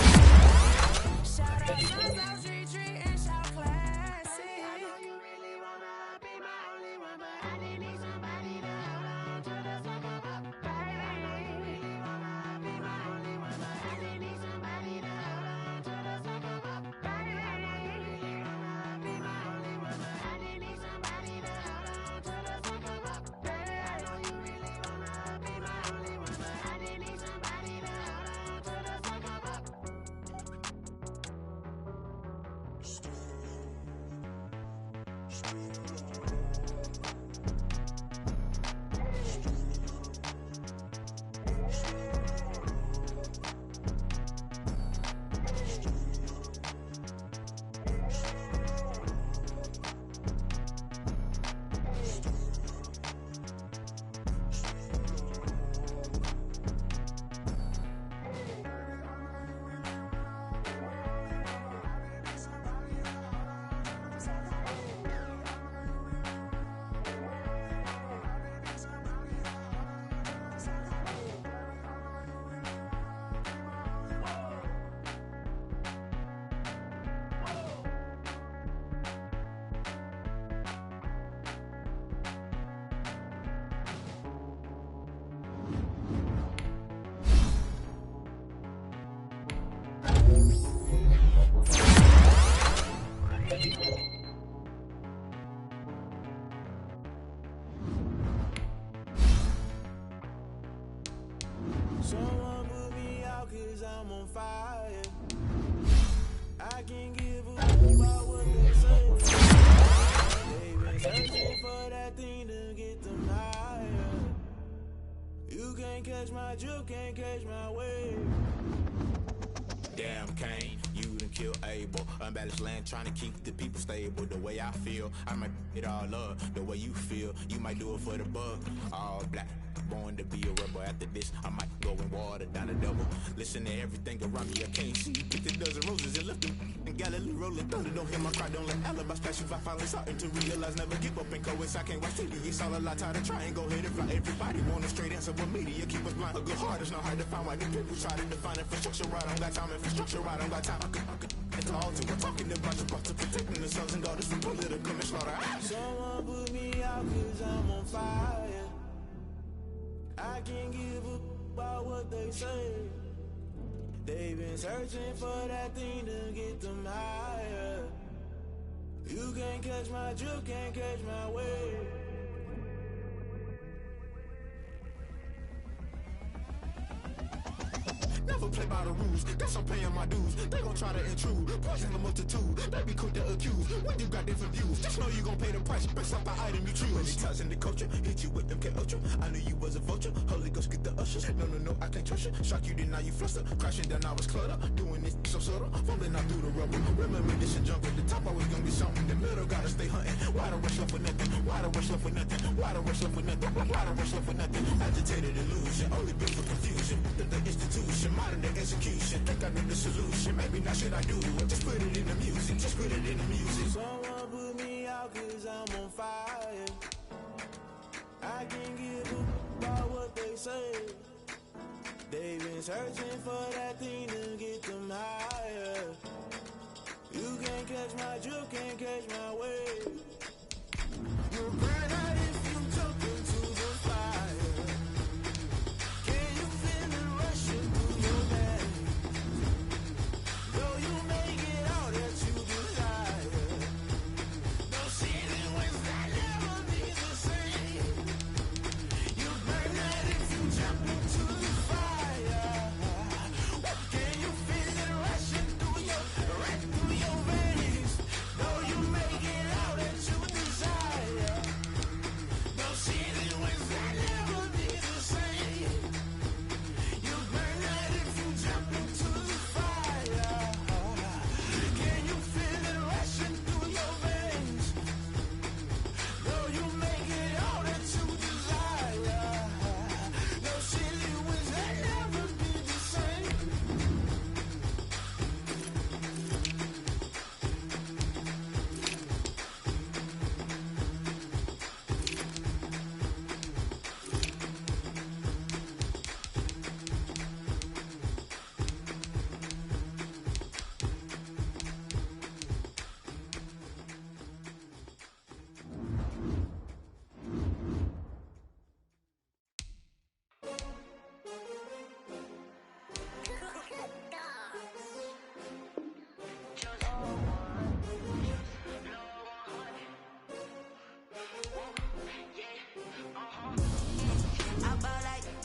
Shout out to South Street Tree and shout classy. I know you really wanna be my only one, but I didn't need somebody to hold on to the sucker up. Baby, I know you really wanna be my only one, but I didn't need somebody to hold on to the sucker up. Baby, I know you really wanna be my only one, but I didn't need somebody to hold on to the sucker up. Baby, I know you really wanna be my only one, but I didn't need somebody to hold on to the sucker up. Someone put me out 'cause I'm on fire. I can't give a fuck about what they say. They've been searching for that thing to get them higher. You can't catch my drift, can't catch my wave. Damn Kane, you done kill Abel. Unbalanced land trying to keep the people stable. The way I feel, I might it all up. The way you feel, you might do it for the bug. All black, born to be a rebel. After this, I might go and water down a double. Listen to everything around me, I can't see. Picked a dozen roses and left them in Galilee rolling thunder. Don't hear my cry, don't let alibi splash if I finally starting to realize never give up and coexist. I can't watch TV, it's all a lot, tired of trying. Go ahead and fly. Everybody want a straight answer, but media keep us blind. A good heart is not hard to find. Why the people try to define infrastructure right? I don't got time, infrastructure right? I don't got time. I could call to. We're talking about to protecting the sons and daughters from political and slaughter. Someone put me out 'cause I'm on fire. I can't give a about what they say. They've been searching for that thing to get them higher. You can't catch my drift, can't catch my wave. never play by the rules. Guess I'm paying my dues. They gon' try to intrude, poison the multitude. They be quick to accuse. We do got different views. Just know you gon' pay the price based off the item you choose. Many times in the culture, hit you with MK Ultra. I knew you was a vulture. Holy Ghost get the ushers. No, I can't trust you. Shock you, then now you fluster. Crashing down, I was clutter. Doing this so subtle, fumbling out through the rubble. Remember this and jump at the top. Always gonna get something in the middle. Gotta stay hunting. Why the rush left with nothing? Why the rush left with nothing? Why the rush left with nothing? Why the rush left with nothing? Agitated illusion, only built for confusion. The institution, modern day execution. Think I know the solution. Maybe not should I do it? Just put it in the music. Just put it in the music. Someone put me out 'cause I'm on fire. I can't give a about what they say. They've been searching for that thing to get them higher. You can't catch my drift, can't catch my wave. You'll burn out if you jump into the fire. Can you feel it rushing through your veins? Though you make it all that you desire. No ceiling wins that never be the same. You burn out if you jump into the fire. Can you feel it rushing through your veins? Though you make it all that you desire. No ceiling wins that never be the same. You burn out if you jump into the fire. Can you feel it rushing through your veins? Though you make it all that you desire. No ceiling wins that never be the same.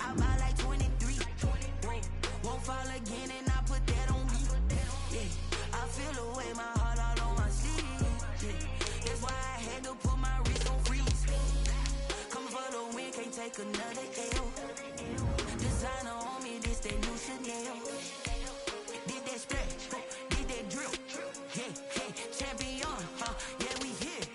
I buy like 23. Won't fall again and I put that on me. Yeah, I feel the way my heart all on my sleeve. Yeah, that's why I had to put my wrist on freeze. Coming for the win, can't take another L. Designer on me, this that new Chanel. Did that splash, did that drill. Yeah, champion, yeah, we here.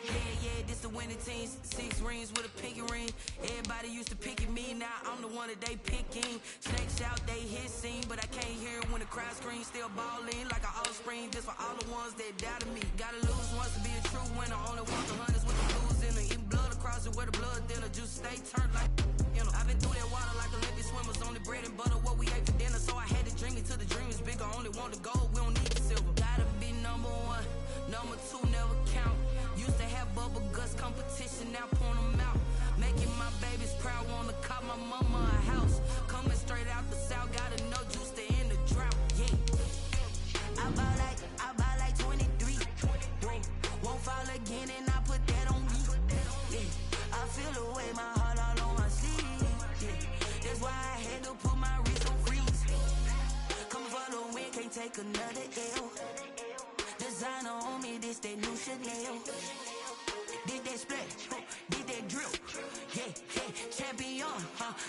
Yeah, this the winning team. 6 rings with a pinky ring. Everybody used to pick at me, now I'm the one that they picking. Snakes out, they hit scene, but I can't hear it when the crowd screams. Still ballin' like an offspring, just for all the ones that doubted me. Gotta lose once to be a true winner. Only want the hunters with the blues in it. Eating blood across it where the blood thinner. Juice stay turned like, you know. I've been through that water like Olympic swimmers. Only bread and butter, what we ate for dinner. So I had to dream it till the dream is bigger. Only want the gold, we don't need the silver. Gotta be number 1, number 2 never count. Used to have bubble guts competition, now point them out. Making my babies proud, wanna cop my mama a house. Coming straight out the south, gotta know juice to end the drought. Yeah, I buy like 23. Won't fall again and I put that on me. Yeah, I feel the way my heart all on my sleeve. Yeah, that's why I had to put my wrist on freeze. Coming for the win, can't take another L. Designer on me, this that new Chanel. Did that splash, did that drill. Yeah, champion,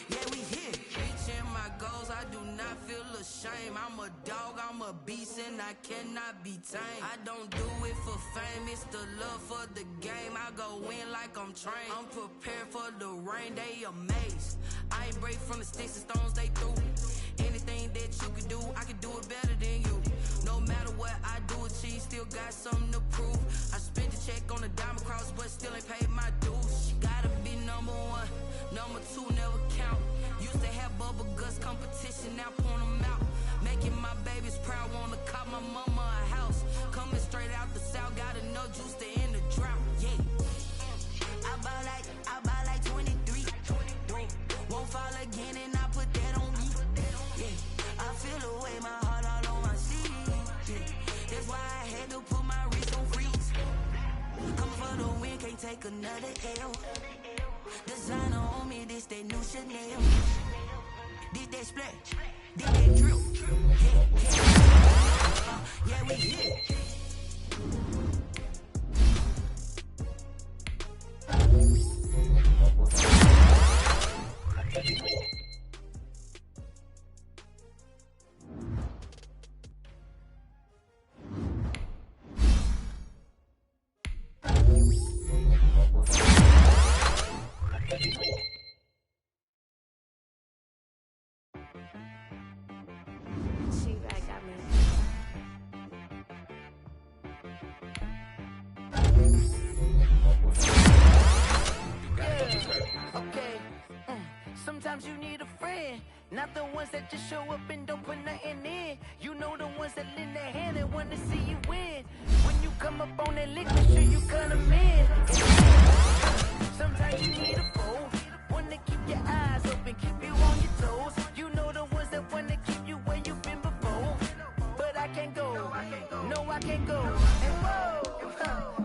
yeah, we here. Reaching my goals, I do not feel ashamed. I'm a dog, I'm a beast, and I cannot be tamed. I don't do it for fame, it's the love for the game. I go in like I'm trained. I'm prepared for the rain, they amazed. I ain't break from the sticks and stones they threw. Anything that you can do, I can do it better than you. No matter what I do, achieve, still got something to prove. I spent the check on the diamond cross, but still ain't paid my dues. Gotta be number 1, number 2 never count. Used to have bubble guts competition, now point them out. Making my babies proud, wanna cop my mama a house. Coming straight out the south, gotta know juice to end the drought. Yeah, I buy like 23. Won't fall again and I put that on me. Yeah, I feel the way my heart all on my sleeve. Yeah, that's why I had to put my wrist on freeze. Coming for the win, can't take another L. Designer on me, this that new Chanel. Did that splash, Did that drill. Yeah, we here. Sometimes you need a friend, not the ones that just show up and don't put nothing in. You know the ones that lend their hand and want to see you win. When you come up on that lick, make sure you cut them in. Sometimes you need a foe, one to keep your eyes open, keep you on your toes. You know the ones that want to keep you where you've been before. But I can't go, no I can't go. And whoa,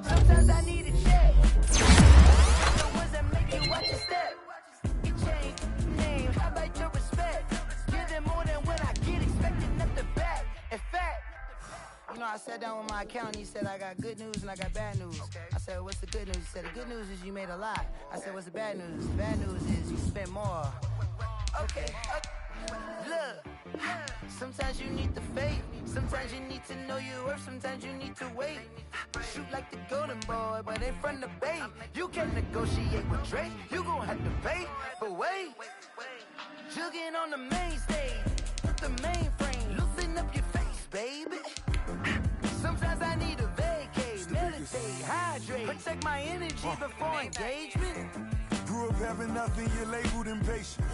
sometimes I need a check. The ones that make you watch your step. How about your respect? Give them more than what I get, expecting nothing back. In fact, you know, I sat down with my accountant. He said, I got good news and I got bad news. I said, what's the good news? He said, the good news is you made a lot. I said, what's the bad news? The bad news is you spent more. Okay. Look, sometimes you need the faith. Sometimes you need to know your worth. Sometimes you need to wait. Shoot like the golden boy, but in front of the bay. You can't negotiate with Drake. You gon' have to pay. But wait, jugging on the main stage, the mainframe, loosen up your face, baby. Sometimes I need a vacate, meditate, hydrate, protect my energy before engagement. Grew up having nothing, you're labeled impatient.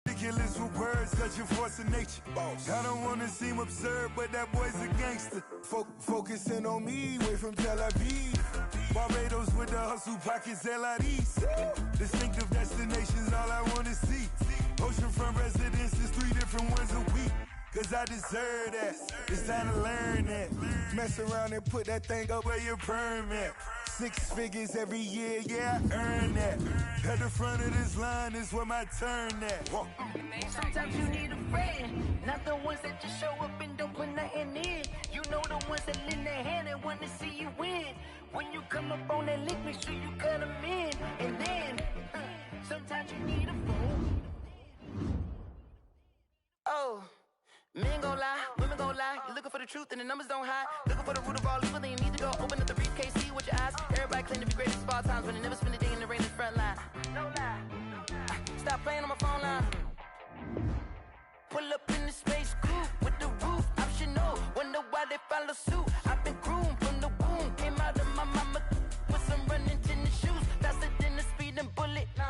Ridiculous with words, such a force of nature. I don't wanna seem absurd, but that boy's a gangster. Focusing on me, way from Tel Aviv. Barbados with the hustle pockets, LIDs. Distinctive destinations, all I wanna see. Oceanfront residences, 3 different ones a week. Cause I deserve that, it's time to learn that. Mess around and put that thing up where your permit. 6 figures every year, yeah, I earn that. At the front of this line is where my turn at. Sometimes you need a friend, not the ones that just show up and don't put nothing in. You know the ones that lend their hand and want to see you win. When you come up on that lick, make sure you cut them in. And then, sometimes you need a fool. Oh. Men gon' lie, women gon' lie. You're looking for the truth and the numbers don't hide. Looking for the root of all evil, then you need to go open up the briefcase, see with your eyes. Everybody claim to be great at all times, but they never spend a day in the rain in the front line. No lie. Stop playing on my phone line. Pull up in the space coupe with the roof optional. Wonder why they follow suit. I've been groomed from the womb. Came out of my mama with some running tennis shoes. Faster than the speeding bullet. No,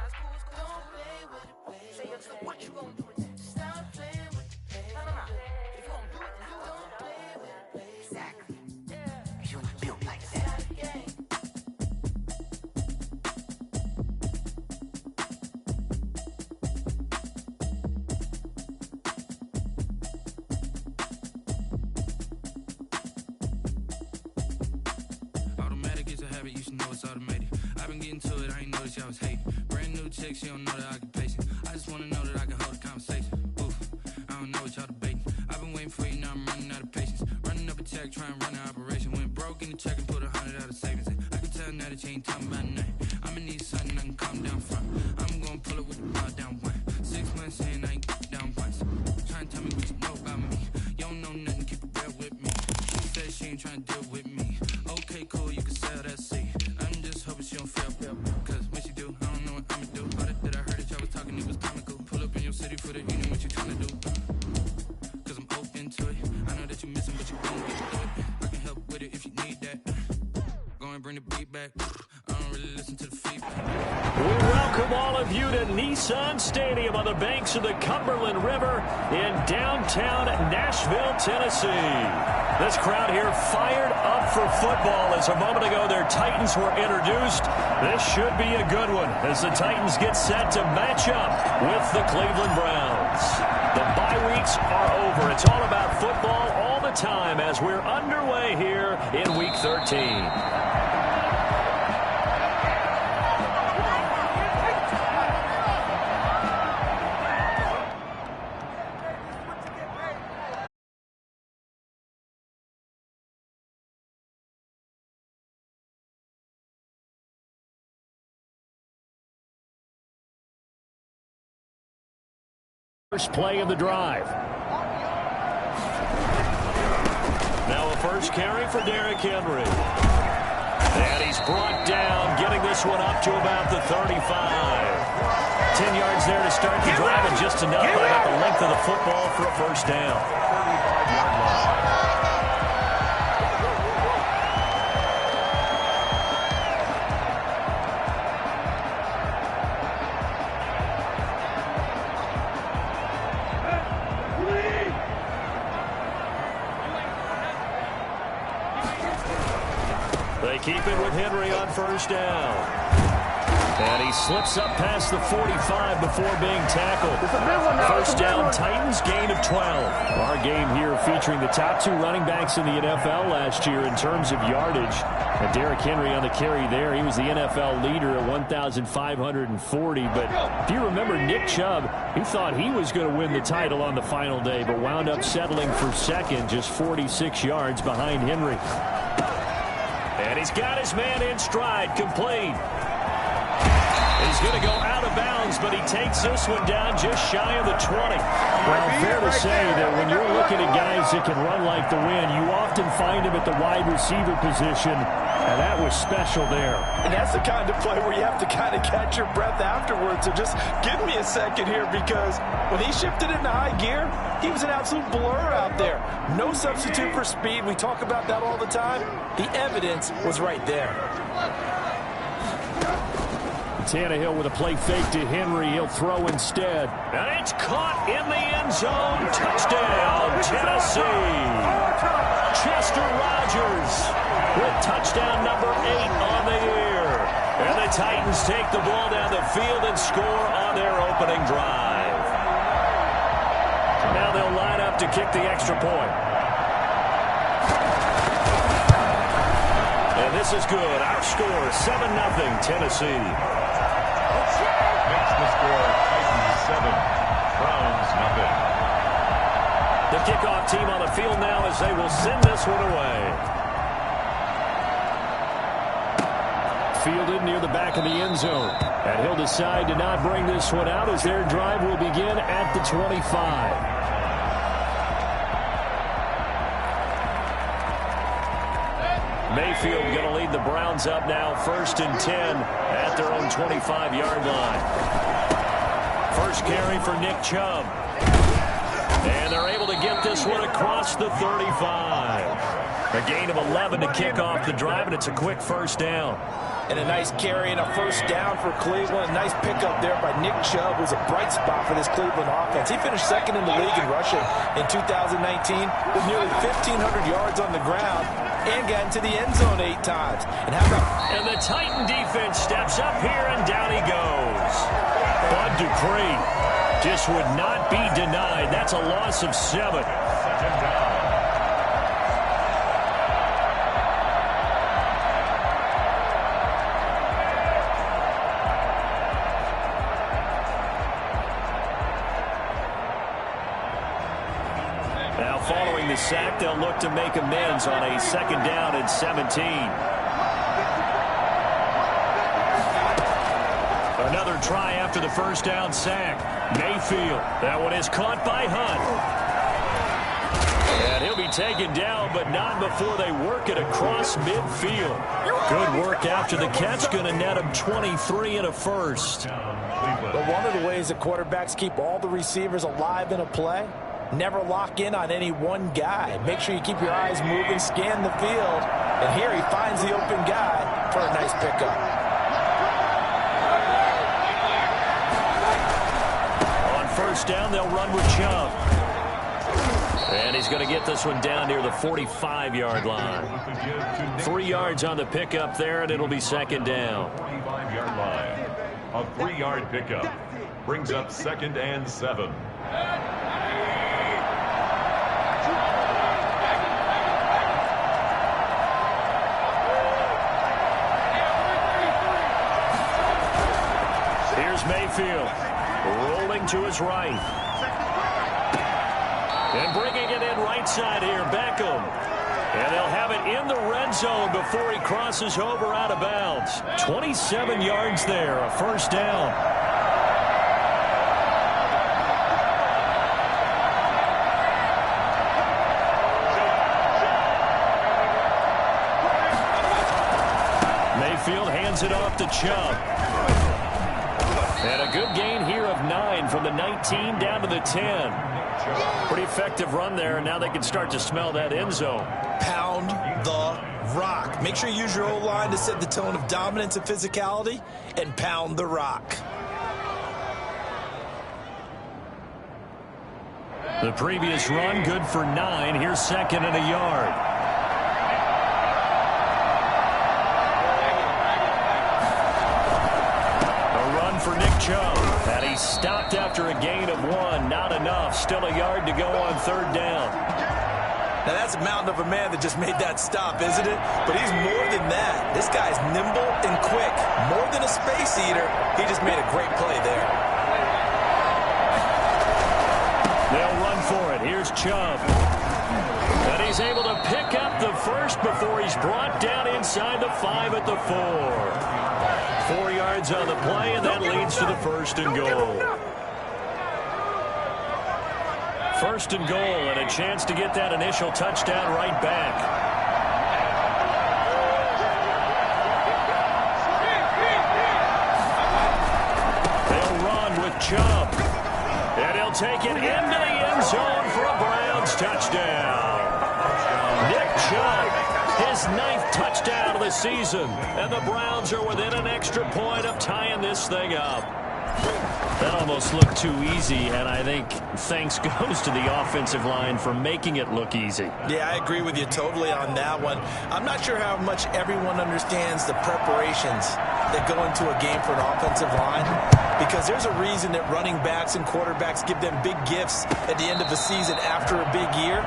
it's cool, it's cool. Don't play with it, play. Say it, so what you gon' do? Stop playing with it. If you don't do it, then don't play with it. Exactly. You built like that. Automatic is a habit, you should know it's automated. I've been getting to it, I ain't noticed y'all was hating. Brand new chick, she don't know the occupation. I just wanna know that I can hold a conversation. Oof, I don't know what y'all debating. I've been waiting for you, now I'm running out of patience. Running up a check, trying to run an operation. Went broke in the check and put 100 out of savings in. I can tell now that you ain't talking about nothing. I'ma need something I can calm down front. I'm gonna pull it with the bar down one. 6 months in, I ain't down once. Trying to tell me what you know about me. You don't know nothing, keep it real with me. She said she ain't trying to deal with me. Okay, cool, you can sell that seat. I'm just hoping she don't fail. Cause when she do, I don't know what I'ma do. All that I heard that y'all was talking, it was comical. Pull up in your city for the evening, what you trying to do? Cause I'm open to it. I know that you missing, but you gon' get through it. I can help with it if you need that. Go and bring the beat back. I don't really listen to the feedback. We welcome all of you to Nissan Stadium on the banks of the Cumberland River in downtown Nashville, Tennessee. This crowd here fired up for football as a moment ago their Titans were introduced. This should be a good one as the Titans get set to match up with the Cleveland Browns. The bye weeks are over. It's all about football all the time as we're underway here in Week 13. First play of the drive. Now a first carry for Derrick Henry. And he's brought down, getting this one up to about the 35. 10 yards there to start the drive, and just enough by about the length of the football for a first down. 35-yard line. They keep it with Henry on first down. And he slips up past the 45 before being tackled. First down, Titans, gain of 12. Our game here featuring the top two running backs in the NFL last year in terms of yardage. And Derrick Henry on the carry there. He was the NFL leader at 1,540. But if you remember Nick Chubb, he thought he was going to win the title on the final day, but wound up settling for second, just 46 yards behind Henry. And he's got his man in stride, complete. He's going to go out of bounds, but he takes this one down just shy of the 20. Well, fair to say that when you're looking at guys that can run like the wind, you often find them at the wide receiver position, and that was special there. And that's the kind of play where you have to kind of catch your breath afterwards. So just give me a second here, because when he shifted into high gear, he was an absolute blur out there. No substitute for speed. We talk about that all the time. The evidence was right there. Tannehill with a play fake to Henry. He'll throw instead. And it's caught in the end zone. Touchdown, Tennessee. Chester Rogers with touchdown number 8 on the year. And the Titans take the ball down the field and score on their opening drive. Now they'll line up to kick the extra point. And this is good. Our score, 7-0 Tennessee. Makes the score Titans 7, Browns nothing. The kickoff team on the field now as they will send this one away. Fielded near the back of the end zone. And he'll decide to not bring this one out as their drive will begin at the 25. Mayfield going to lead the Browns up now, 1st and 10 at their own 25-yard line. First carry for Nick Chubb. And they're able to get this one across the 35. A gain of 11 to kick off the drive, and it's a quick first down. And a nice carry and a first down for Cleveland. A nice pickup there by Nick Chubb, who's a bright spot for this Cleveland offense. He finished 2nd in the league in rushing in 2019 with nearly 1,500 yards on the ground and got into the end zone 8 times. And the Titan defense steps up here, and down he goes. Bud Dupree just would not be denied. That's a loss of 7. Now following the sack, they'll look to make amends on a 2nd down and 17. Another try after the first down sack. Mayfield. That one is caught by Hunt. And he'll be taken down, but not before they work it across midfield. Good work after the catch. Going to net him 23 and a first. But one of the ways that quarterbacks keep all the receivers alive in a play, never lock in on any one guy. Make sure you keep your eyes moving, scan the field. And here he finds the open guy for a nice pickup. First down, they'll run with Chubb. And he's going to get this one down near the 45-yard line. 3 yards on the pickup there, and it'll be 2nd down. 45-yard line. A 3-yard pickup brings up 2nd and 7. Here's Mayfield. Rolling to his right. And bringing it in right side here, Beckham. And they'll have it in the red zone before he crosses over out of bounds. 27 yards there, a first down. hands it off to Chubb. And a good gain here of 9 from the 19 down to the 10. Pretty effective run there, and now they can start to smell that end zone. Pound the rock. Make sure you use your O-line to set the tone of dominance and physicality, and pound the rock. The previous run, good for 9. Here's 2nd and a yard. For Nick Chubb, and he's stopped after a gain of 1. Not enough. Still a yard to go on 3rd down. Now that's a mountain of a man that just made that stop, isn't it? But he's more than that. This guy's nimble and quick. More than a space eater, he just made a great play there. They'll run for it. Here's Chubb. And he's able to pick up the first before he's brought down inside the 5 at the 4. 4 yards on the play, and that leads to the 1st and goal. 1st and goal, and a chance to get that initial touchdown right back. They'll run with Chubb. And he'll take it into the end zone for a Browns touchdown. Nick Chubb, his 9th touchdown of the season, and the Browns are within an extra point of tying this thing up. That almost looked too easy, and I think thanks goes to the offensive line for making it look easy. Yeah, I agree with you totally on that one. I'm not sure how much everyone understands the preparations that go into a game for an offensive line, because there's a reason that running backs and quarterbacks give them big gifts at the end of the season after a big year.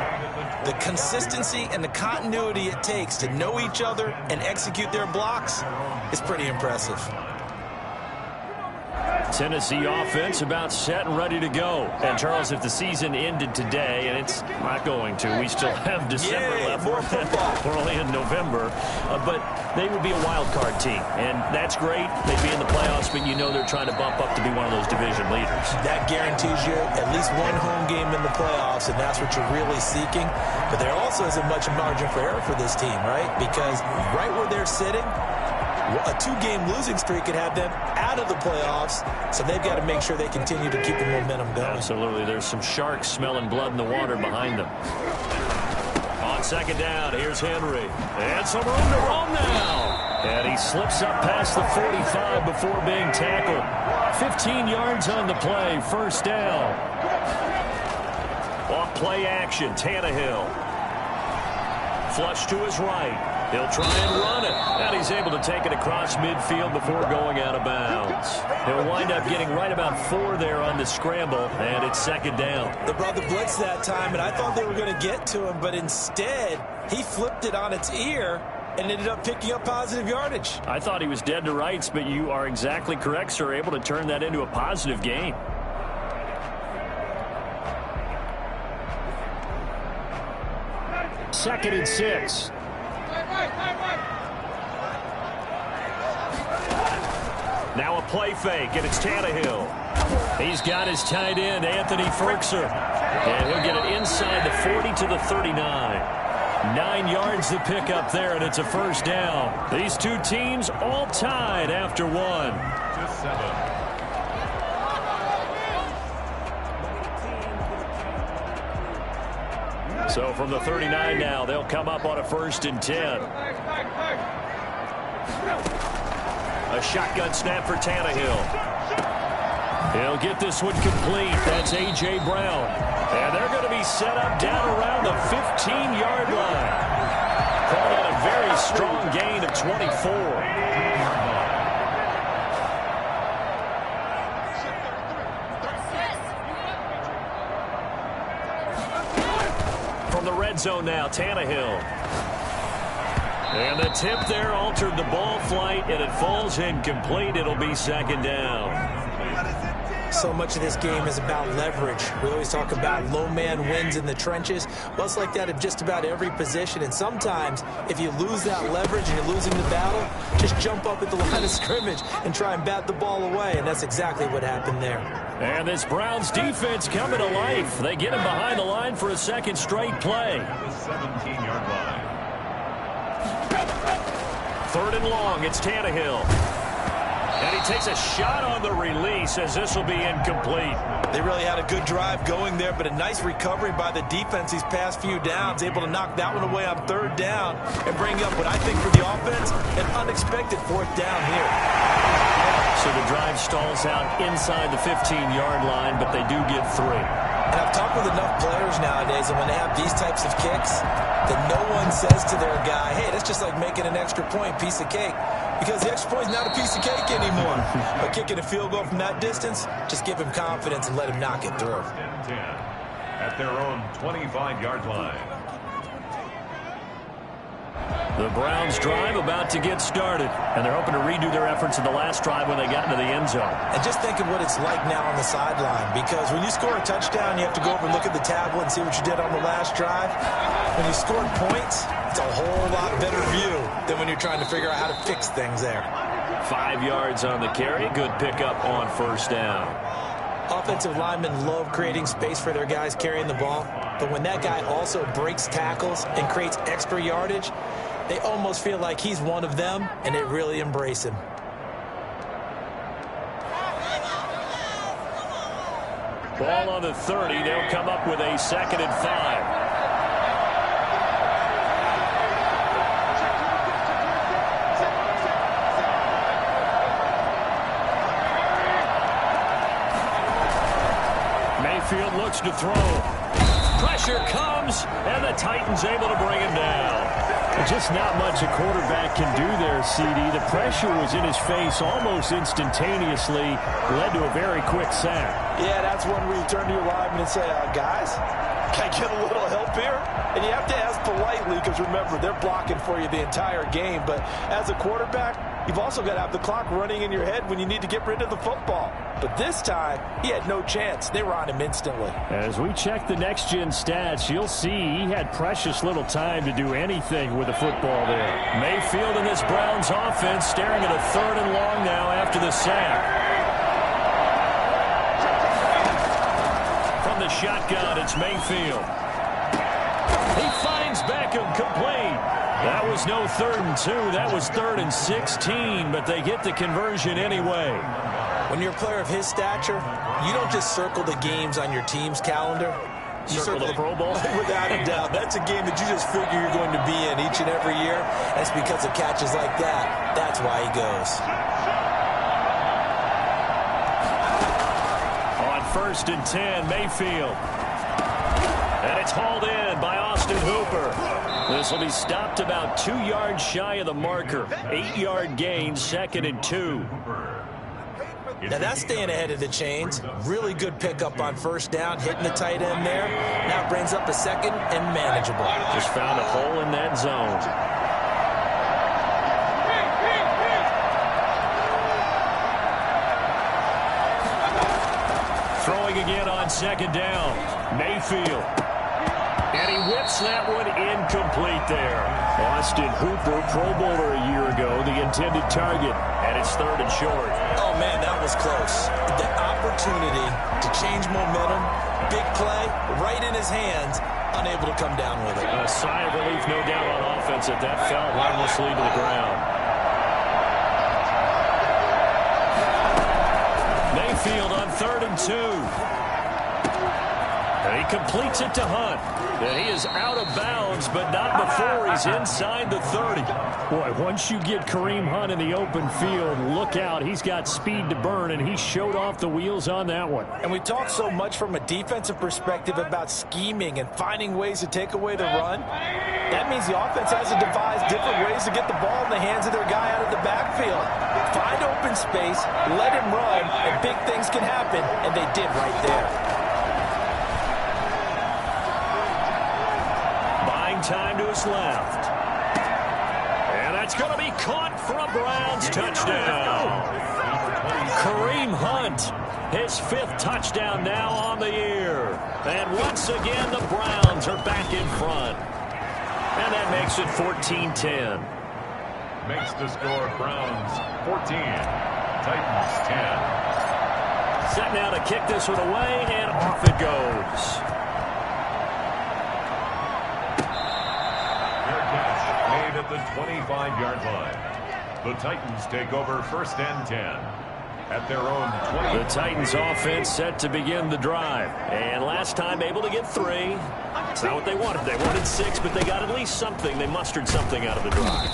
The consistency and the continuity it takes to know each other and execute their blocks is pretty impressive. Tennessee offense about set and ready to go. And, Charles, if the season ended today, and it's not going to, we still have December left. We're only in November. But they would be a wild card team, and that's great. They'd be in the playoffs, but you know they're trying to bump up to be one of those division leaders. That guarantees you at least one home game in the playoffs, and that's what you're really seeking. But there also isn't much margin for error for this team, right? Because right where they're sitting, a 2-game losing streak could have them out of the playoffs, so they've got to make sure they continue to keep the momentum going. Absolutely. There's some sharks smelling blood in the water behind them. On 2nd down, here's Henry. And some room to roam now. And he slips up past the 45 before being tackled. 15 yards on the play, 1st down. Off play action, Tannehill. Flush to his right. He'll try and run it, and he's able to take it across midfield before going out of bounds. He'll wind up getting right about 4 there on the scramble, and it's 2nd down. They brought the blitz that time, and I thought they were going to get to him, but instead he flipped it on its ear and ended up picking up positive yardage. I thought he was dead to rights, but you are exactly correct, sir, able to turn that into a positive gain. Second and 6. Now a play fake, and it's Tannehill. He's got his tight end, Anthony Firkser. And he'll get it inside the 40 to the 39. 9 yards to pick up there, and it's a 1st down. These two teams all tied after 1. So from the 39 now, they'll come up on a 1st and 10. A shotgun snap for Tannehill. He'll get this one complete. That's A.J. Brown. And they're going to be set up down around the 15-yard line. Called on a very strong gain of 24. From the red zone now, Tannehill. And the tip there altered the ball flight, and it falls incomplete. It'll be 2nd down. So much of this game is about leverage. We always talk about low man wins in the trenches. Well, it's like that in just about every position. And sometimes, if you lose that leverage and you're losing the battle, just jump up at the line of scrimmage and try and bat the ball away. And that's exactly what happened there. And this Browns defense coming to life. They get him behind the line for a 2nd straight play. The 17-yard line. 3rd and long. It's Tannehill. And he takes a shot on the release as this will be incomplete. They really had a good drive going there, but a nice recovery by the defense these past few downs, able to knock that one away on 3rd down and bring up what I think for the offense, an unexpected 4th down here. So the drive stalls out inside the 15-yard line, but they do get 3. And I've talked with enough players nowadays, and when they have these types of kicks, that no one says to their guy, hey, that's just like making an extra point, piece of cake. Because the extra point is not a piece of cake anymore. But kicking a field goal from that distance, just give him confidence and let him knock it through. 10 at their own 25-yard line. The Browns drive about to get started, and they're hoping to redo their efforts in the last drive when they got into the end zone. And just think of what it's like now on the sideline, because when you score a touchdown, you have to go over and look at the tablet and see what you did on the last drive. When you scored points, it's a whole lot better view than when you're trying to figure out how to fix things there. 5 yards on the carry. Good pickup on 1st down. Offensive linemen love creating space for their guys carrying the ball, but when that guy also breaks tackles and creates extra yardage, they almost feel like he's one of them, and they really embrace him. Ball on the 30. They'll come up with a 2nd and 5. Mayfield looks to throw. Pressure comes, and the Titans able to bring him down. Just not much a quarterback can do there, CD. The pressure was in his face almost instantaneously, led to a very quick sack. Yeah, that's when we turn to your lineman and say, guys, can I get a little help here? And you have to ask politely because, remember, they're blocking for you the entire game. But as a quarterback, you've also got to have the clock running in your head when you need to get rid of the football. But this time, he had no chance. They were on him instantly. As we check the next-gen stats, you'll see he had precious little time to do anything with the football there. Mayfield and this Browns offense staring at a 3rd and long now after the sack. From the shotgun, it's Mayfield. He finds Beckham complete. That was no 3rd and 2. That was 3rd and 16, but they get the conversion anyway. When you're a player of his stature, you don't just circle the games on your team's calendar. You circle the Pro Bowl? Without a doubt. That's a game that you just figure you're going to be in each and every year. That's because of catches like that. That's why he goes. On 1st and 10, Mayfield. And it's hauled in by Austin Hooper. This will be stopped about 2 yards shy of the marker. 8-yard gain, 2nd and 2. Now that's staying ahead of the chains. Really good pickup on 1st down, hitting the tight end there. Now brings up a 2nd and manageable. Just found a hole in that zone. Throwing again on 2nd down. Mayfield. And he whips that one incomplete there. Austin Hooper, Pro Bowler a year ago, the intended target. And it's 3rd and short. Oh, man, that was close. The opportunity to change momentum, big play, right in his hands, unable to come down with it. A sigh of relief, no doubt, on offense at that fell harmlessly to the ground. Mayfield on 3rd and 2. And he completes it to Hunt. And he is out of bounds, but not before he's inside the 30. Boy, once you get Kareem Hunt in the open field, look out. He's got speed to burn, and he showed off the wheels on that one. And we talk so much from a defensive perspective about scheming and finding ways to take away the run. That means the offense has to devise different ways to get the ball in the hands of their guy out of the backfield. Find open space, let him run, and big things can happen, and they did right there. Time to his left. And that's going to be caught for a Browns touchdown. Kareem Hunt, his 5th touchdown now on the year. And once again, the Browns are back in front. And that makes it 14-10. Makes the score Browns 14, Titans 10. Set now to kick this one away, and off it goes. At the 25-yard line. The Titans take over 1st and 10 at their own 20. The Titans offense set to begin the drive. And last time able to get 3. It's not what they wanted. They wanted 6, but they got at least something. They mustered something out of the drive.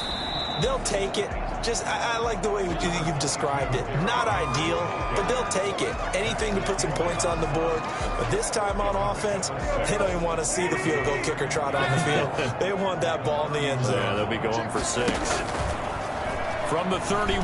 They'll take it. I like the way you've described it. Not ideal, but they'll take it. Anything to put some points on the board. But this time on offense, they don't even want to see the field goal kicker trot on the field. They want that ball in the end zone. Yeah, they'll be going for 6. From the 31,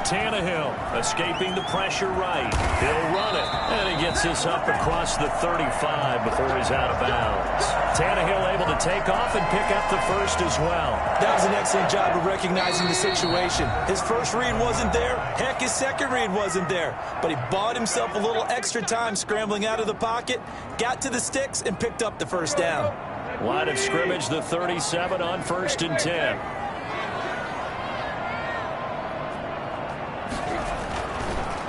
Tannehill escaping the pressure right. He'll run it, and he gets this up across the 35 before he's out of bounds. Tannehill able to take off and pick up the first as well. That was an excellent job of recognizing the situation. His first read wasn't there. Heck, his second read wasn't there. But he bought himself a little extra time scrambling out of the pocket, got to the sticks, and picked up the first down. Line of scrimmage, the 37 on 1st and 10.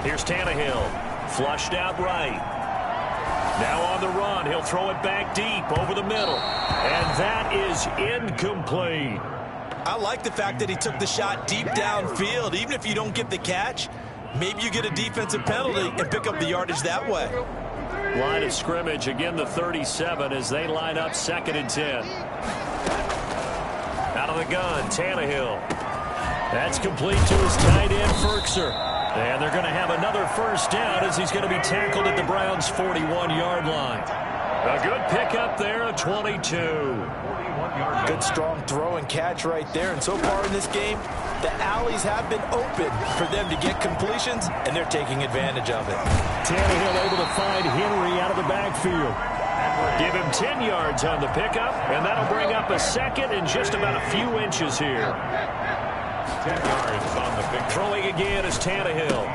Here's Tannehill, flushed out right. Now on the run, he'll throw it back deep over the middle. And that is incomplete. I like the fact that he took the shot deep downfield. Even if you don't get the catch, maybe you get a defensive penalty and pick up the yardage that way. Line of scrimmage, again the 37 as they line up 2nd and 10. Out of the gun, Tannehill. That's complete to his tight end, Firkser. And they're going to have another first down as he's going to be tackled at the Browns' 41-yard line. A good pickup there, a 22. Good strong throw and catch right there. And so far in this game, the alleys have been open for them to get completions, and they're taking advantage of it. Tannehill able to find Henry out of the backfield. Give him 10 yards on the pickup, and that'll bring up a second and just about a few inches here. 10 yards on the pick. Throwing again is Tannehill.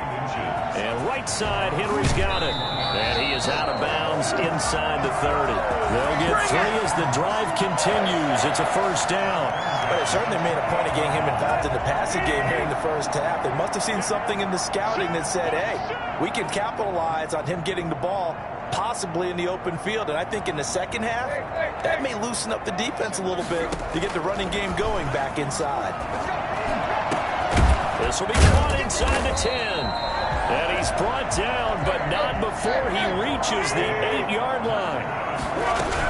And right side, Henry's got it. And he is out of bounds inside the 30. They'll get 3 as the drive continues. It's a first down. But they certainly made a point of getting him involved in the passing game here in the first half. They must have seen something in the scouting that said, hey, we can capitalize on him getting the ball possibly in the open field. And I think in the second half, that may loosen up the defense a little bit to get the running game going back inside. This will be caught inside the 10. And he's brought down, but not before he reaches the 8-yard line.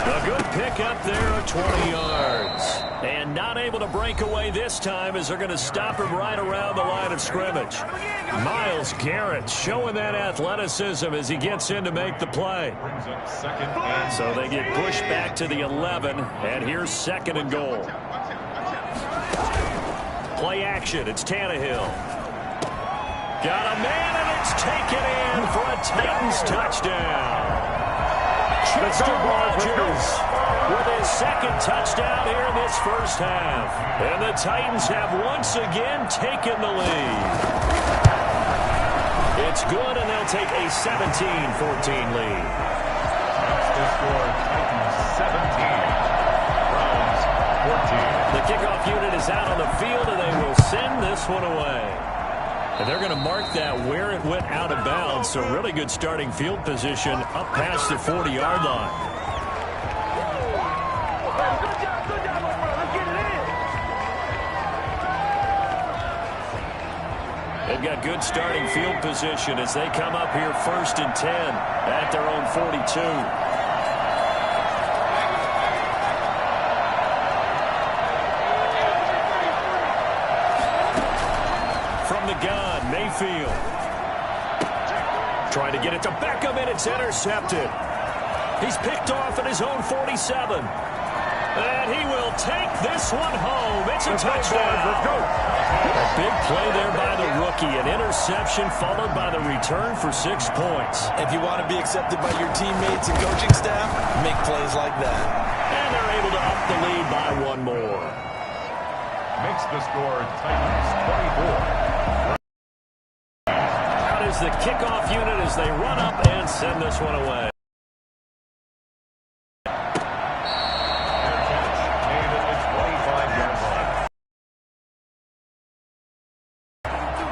A good pickup there of 20 yards. And not able to break away this time as they're going to stop him right around the line of scrimmage. Myles Garrett showing that athleticism as he gets in to make the play. So they get pushed back to the 11, and here's 2nd and goal. Play action, it's Tannehill. Got a man, and it's taken in for a Titans touchdown. Chester Rogers with his 2nd touchdown here in this first half. And the Titans have once again taken the lead. It's good, and they'll take a 17-14 lead. That's the score, Titans 17, Browns 14. The kickoff unit is out on the field, and they will send this one away. And they're going to mark that where it went out of bounds. So really good starting field position up past the 40-yard line. They've got good starting field position as they come up here 1st and 10 at their own 42. Gun, Mayfield. Trying to get it to Beckham, and it's intercepted. He's picked off at his own 47. And he will take this one home. It's a touchdown. Let's go. A big play there by the rookie. An interception followed by the return for 6 points. If you want to be accepted by your teammates and coaching staff, make plays like that. And they're able to up the lead by 1 more. Makes the score Titans 24. The kickoff unit as they run up and send this one away. Their catch made at the 25-yard line.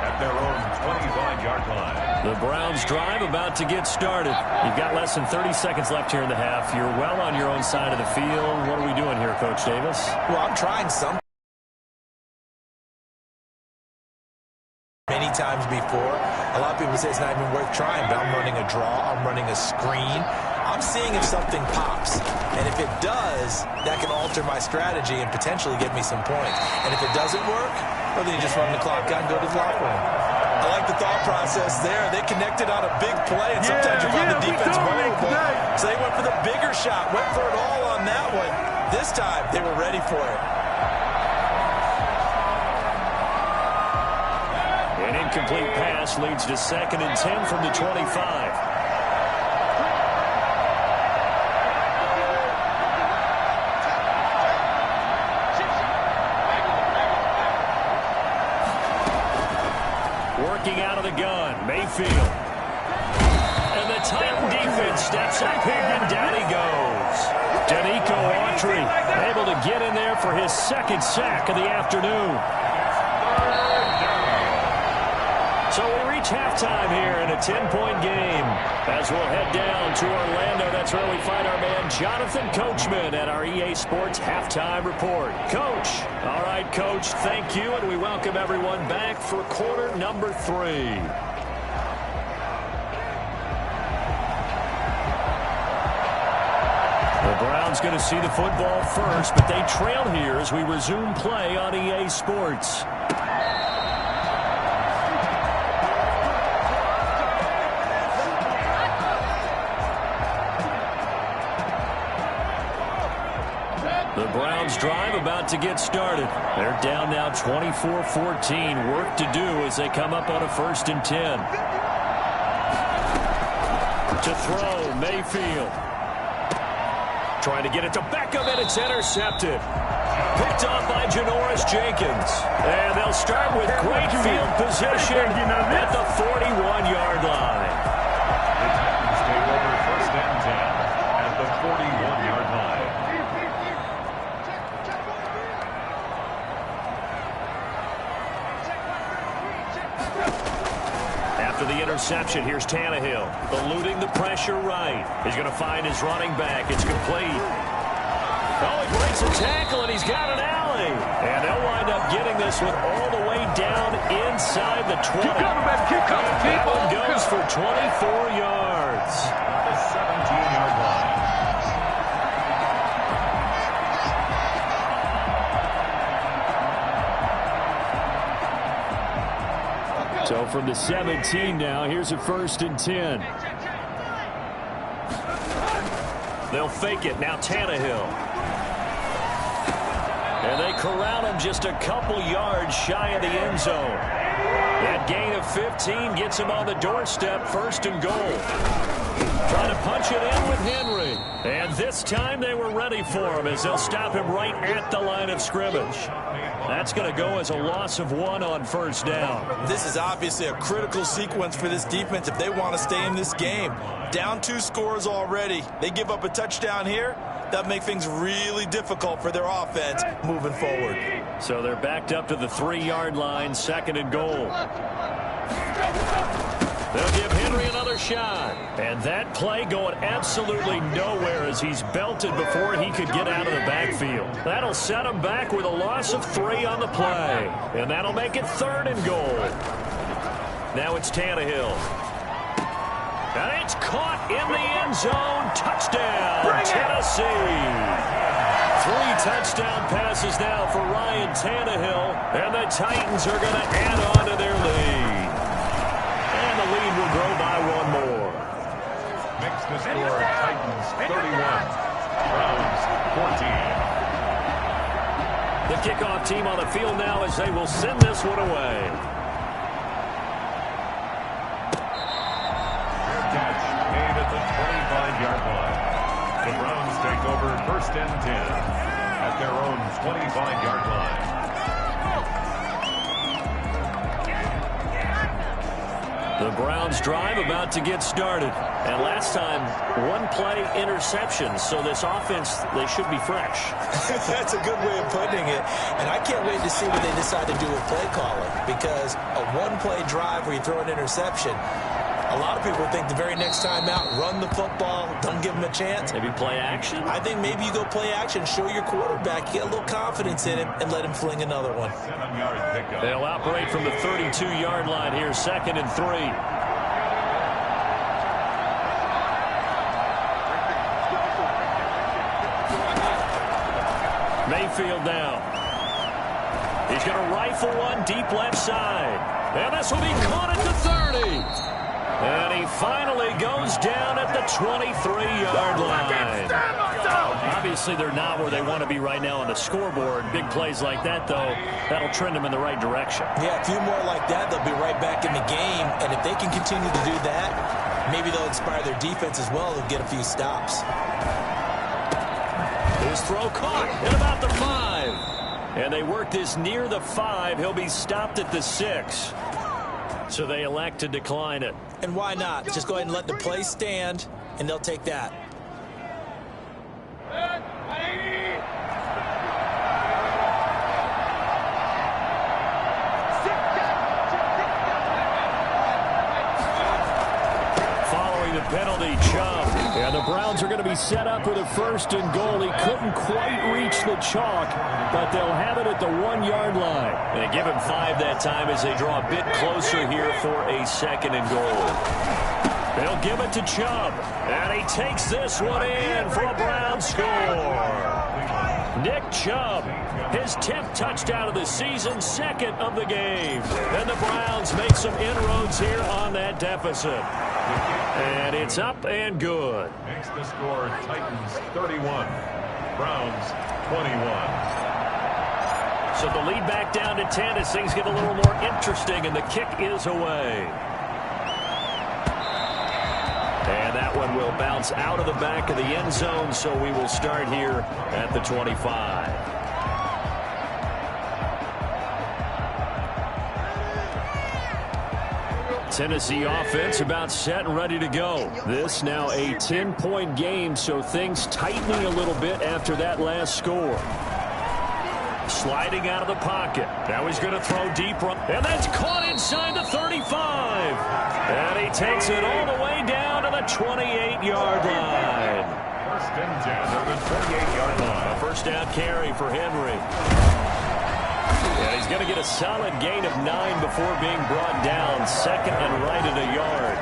At their own 25-yard line. The Browns drive about to get started. You've got less than 30 seconds left here in the half. You're well on your own side of the field. What are we doing here, Coach Davis? Well, I'm trying something. times before. A lot of people say it's not even worth trying, but I'm running a draw. I'm running a screen. I'm seeing if something pops. And if it does, that can alter my strategy and potentially get me some points. And if it doesn't work, well, then you just run the clock out and go to the locker room. I like the thought process there. They connected on a big play, and sometimes you find the defense vulnerable. So they went for the bigger shot, went for it all on that one. This time, they were ready for it. An incomplete pass leads to 2nd and 10 from the 25. Working out of the gun, Mayfield. And the Titan defense steps up here, and down he goes. Danico Autry able to get in there for his 2nd sack of the afternoon. So we reach halftime here in a 10-point game. As we'll head down to Orlando, that's where we find our man Jonathan Coachman at our EA Sports Halftime Report. Coach. All right, Coach, thank you, and we welcome everyone back for quarter number 3. The Browns going to see the football first, but they trail here as we resume play on EA Sports. The Browns drive about to get started. They're down now 24-14. Work to do as they come up on a 1st and 10. To throw, Mayfield. Trying to get it to Beckham, and it's intercepted. Picked off by Janoris Jenkins. And they'll start with great field position at the 41-yard line. The Titans take over 1st and 10 at the 41-yard line. After the interception, here's Tannehill, eluding the pressure right. He's going to find his running back. It's complete. Oh, he breaks a tackle, and he's got an alley. And they'll wind up getting this one all the way down inside the 20. Keep coming, baby. Keep coming. That one goes for 24 yards. The 17-yard line. So from the 17 now, here's a 1st and 10. They'll fake it. Now Tannehill. And they corral him just a couple yards shy of the end zone. That gain of 15 gets him on the doorstep, 1st and goal. Trying to punch it in with Henry. And this time they were ready for him as they'll stop him right at the line of scrimmage. That's going to go as a loss of 1 on 1st down. This is obviously a critical sequence for this defense if they want to stay in this game. Down 2 scores already. They give up a touchdown here. That make things really difficult for their offense moving forward. So they're backed up to the 3-yard line, 2nd and goal. They'll give Henry another shot. And that play going absolutely nowhere as he's belted before he could get out of the backfield. That'll set him back with a loss of 3 on the play. And that'll make it 3rd and goal. Now it's Tannehill. And it's caught in the end zone. Touchdown, Tennessee. 3 touchdown passes now for Ryan Tannehill. And the Titans are going to add on to their lead. And the lead will grow by 1 more. Makes the score Titans 31, Browns 14. The kickoff team on the field now as they will send this one away. Fair catch made at the 25-yard line. The Browns take over 1st and 10 at their own 25-yard line. The Browns drive about to get started. And last time, 1-play interception. So this offense, they should be fresh. That's a good way of putting it. And I can't wait to see what they decide to do with play calling. Because a 1-play drive where you throw an interception, A lot of people think the very next time out, run the football, don't give him a chance. Maybe play action? I think maybe you go play action, show your quarterback, get a little confidence in him, and let him fling another one. They'll operate from the 32-yard line here, 2nd and 3. Mayfield now. He's going to rifle one deep left side. And this will be caught at the 30. And he finally goes down at the 23-yard line. Obviously, they're not where they want to be right now on the scoreboard. Big plays like that, though, that'll trend them in the right direction. Yeah, a few more like that, they'll be right back in the game. And if they can continue to do that, maybe they'll inspire their defense as well. They'll get a few stops. His throw caught at about the 5. And they work this near the 5. He'll be stopped at the 6. So they elect to decline it. And why not? Just go ahead and let the play stand, and they'll take that. Following the penalty, Chubb. And the Browns are going to be set up with a 1st and goal. He couldn't quite reach the chalk, but they'll have it at the 1-yard line. They give him 5 that time as they draw a bit closer here for a 2nd and goal. They'll give it to Chubb, and he takes this one in for a Brown score. Nick Chubb, his 10th touchdown of the season, 2nd of the game. And the Browns make some inroads here on that deficit. And it's up and good. Makes the score Titans 31, Browns 21. So the lead back down to 10 as things get a little more interesting, and the kick is away. And that one will bounce out of the back of the end zone, so we will start here at the 25. Tennessee offense about set and ready to go. This now a 10-point game, so things tightening a little bit after that last score. Sliding out of the pocket. Now he's going to throw deep. And that's caught inside the 35. And he takes it all the way down to the 28-yard line. 1st and 10 at the 28-yard line. A 1st down carry for Henry. And he's going to get a solid gain of 9 before being brought down. 2nd and right at a yard.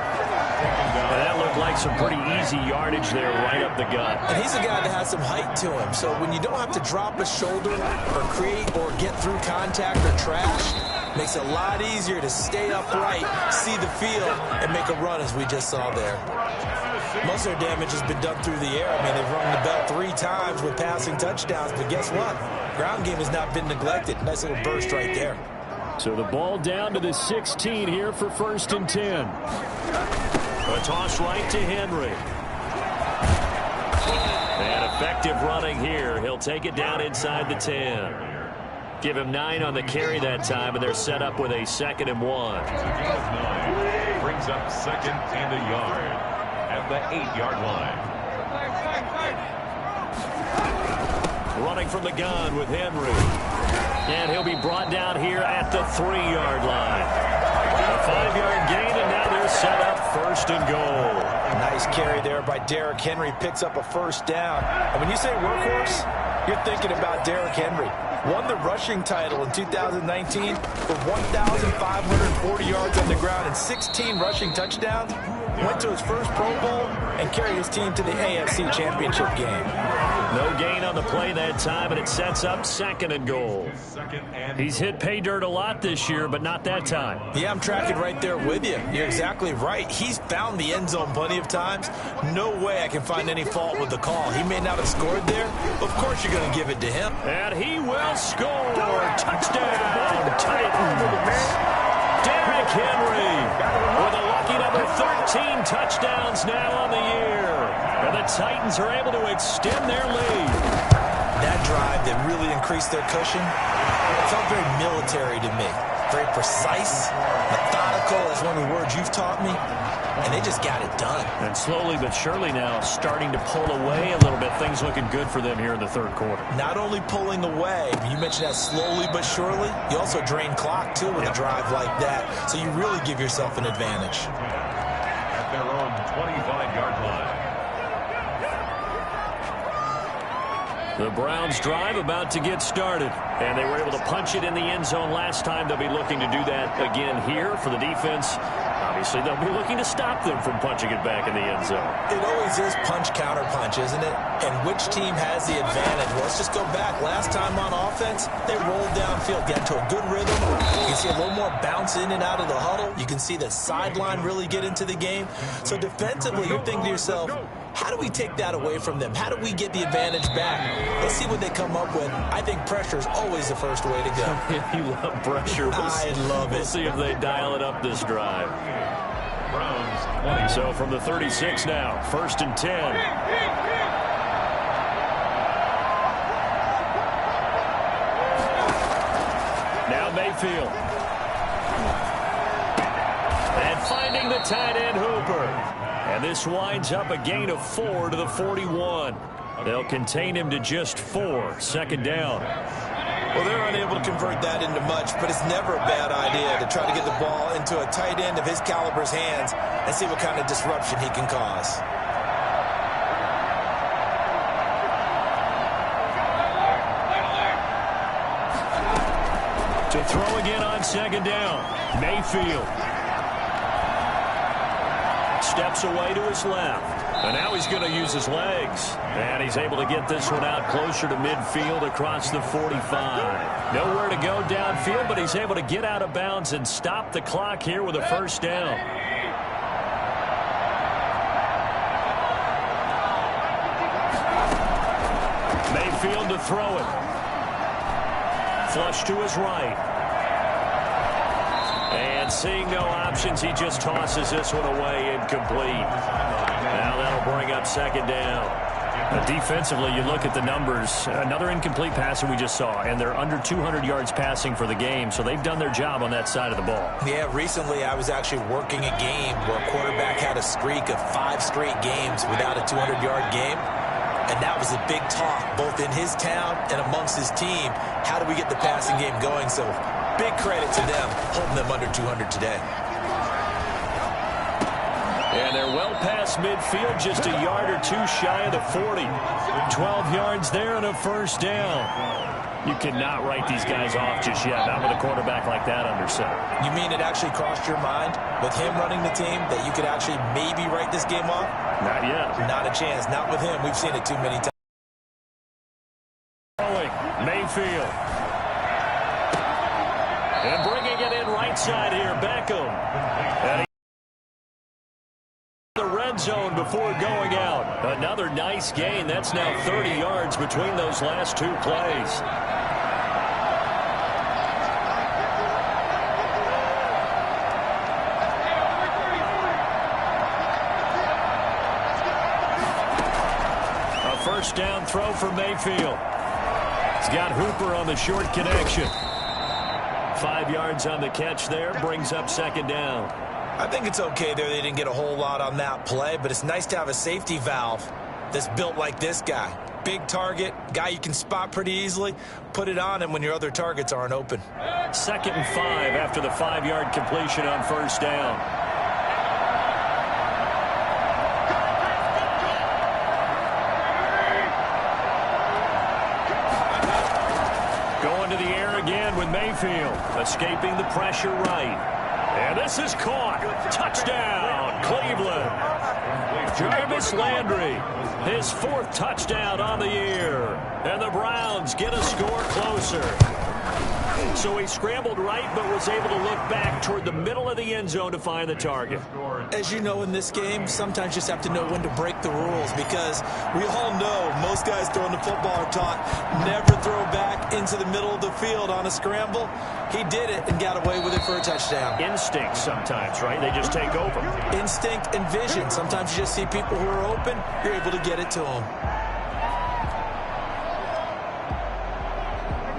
And that looked like some pretty easy yardage there right up the gut. And he's a guy that has some height to him. So when you don't have to drop a shoulder or create or get through contact or trash, makes it a lot easier to stay upright, see the field, and make a run as we just saw there. Most of their damage has been done through the air. I mean, they've rung the bell 3 times with passing touchdowns, but guess what? Ground game has not been neglected. Nice little burst right there. So the ball down to the 16 here for 1st and 10. A toss right to Henry. And effective running here. He'll take it down inside the 10. Give him 9 on the carry that time, and they're set up with a 2nd and 1. It's a gain of 9. Brings up 2nd and a yard at the 8-yard line. Running from the gun with Henry. And he'll be brought down here at the 3-yard line. A 5-yard gain, and now they're set up 1st and goal. Nice carry there by Derrick Henry. Picks up a 1st down. And when you say workhorse, you're thinking about Derrick Henry. Won the rushing title in 2019 with 1,540 yards on the ground and 16 rushing touchdowns. Went to his first Pro Bowl and carried his team to the AFC Championship game. No gain on the play that time, and it sets up 2nd and goal. He's hit pay dirt a lot this year, but not that time. Yeah, I'm tracking right there with you. You're exactly right. He's found the end zone plenty of times. No way I can find any fault with the call. He may not have scored there, but of course you're going to give it to him. And he will score. Touchdown, Titans. Derrick Henry with a lucky number 13 touchdowns now on the year. And the Titans are able to extend their lead. That drive that really increased their cushion felt very military to me. Very precise, methodical, that's one of the words you've taught me. And they just got it done. And slowly but surely now starting to pull away a little bit. Things looking good for them here in the 3rd quarter. Not only pulling away, you mentioned that slowly but surely, you also drain clock too with a drive like that. So you really give yourself an advantage. 25-yard line. The Browns drive about to get started, and they were able to punch it in the end zone last time. They'll be looking to do that again here for the defense. Obviously, they'll be looking to stop them from punching it back in the end zone. It always is punch-counter-punch, isn't it? And which team has the advantage? Well, let's just go back. Last time on offense, they rolled downfield, got to a good rhythm. You can see a little more bounce in and out of the huddle. You can see the sideline really get into the game. So defensively, you're thinking to yourself, how do we take that away from them? How do we get the advantage back? Let's see what they come up with. I think pressure is always the first way to go. You love pressure. I love it. We'll see if they dial it up this drive. Browns 20. So from the 36 now, 1st and 10. Now Mayfield. And finding the tight end Hooper. And this winds up a gain of 4 to the 41. They'll contain him to just 4. 2nd down. Well, they're unable to convert that into much, but it's never a bad idea to try to get the ball into a tight end of his caliber's hands and see what kind of disruption he can cause. To throw again on 2nd down. Mayfield. Steps away to his left. And now he's going to use his legs. And he's able to get this one out closer to midfield across the 45. Nowhere to go downfield, but he's able to get out of bounds and stop the clock here with a 1st down. Mayfield to throw it. Flush to his right. And seeing no options, he just tosses this one away, incomplete. Now that'll bring up 2nd down. Defensively, you look at the numbers. Another incomplete pass that we just saw, and they're under 200 yards passing for the game, so they've done their job on that side of the ball. Yeah, recently I was actually working a game where a quarterback had a streak of 5 straight games without a 200-yard game. And that was a big talk, both in his town and amongst his team. How do we get the passing game going? So big credit to them, holding them under 200 today. And they're well past midfield, just a yard or 2 shy of the 40. 12 yards there and a 1st down. You cannot write these guys off just yet, not with a quarterback like that under center. You mean it actually crossed your mind with him running the team that you could actually maybe write this game off? Not yet. Not a chance. Not with him. We've seen it too many times. Mayfield. And bringing it in right side here, Beckham. And the red zone before going out. Another nice gain. That's now 30 yards between those last 2 plays. A 1st down throw for Mayfield. He's got Hooper on the short connection. 5 yards on the catch there, brings up 2nd down. I think it's okay there. They didn't get a whole lot on that play, but it's nice to have a safety valve that's built like this guy. Big target, guy you can spot pretty easily. Put it on him when your other targets aren't open. 2nd and 5 after the 5-yard completion on 1st down. Going to the air again with Mayfield, escaping the pressure right. And this is caught. Touchdown, Cleveland. Jarvis Landry, his 4th touchdown on the year. And the Browns get a score closer. So he scrambled right, but was able to look back toward the middle of the end zone to find the target. As you know, in this game, sometimes you just have to know when to break the rules, because we all know most guys throwing the football are taught never throw back into the middle of the field on a scramble. He did it and got away with it for a touchdown. Instinct sometimes, right? They just take over. Instinct and vision. Sometimes you just see people who are open, you're able to get it to them.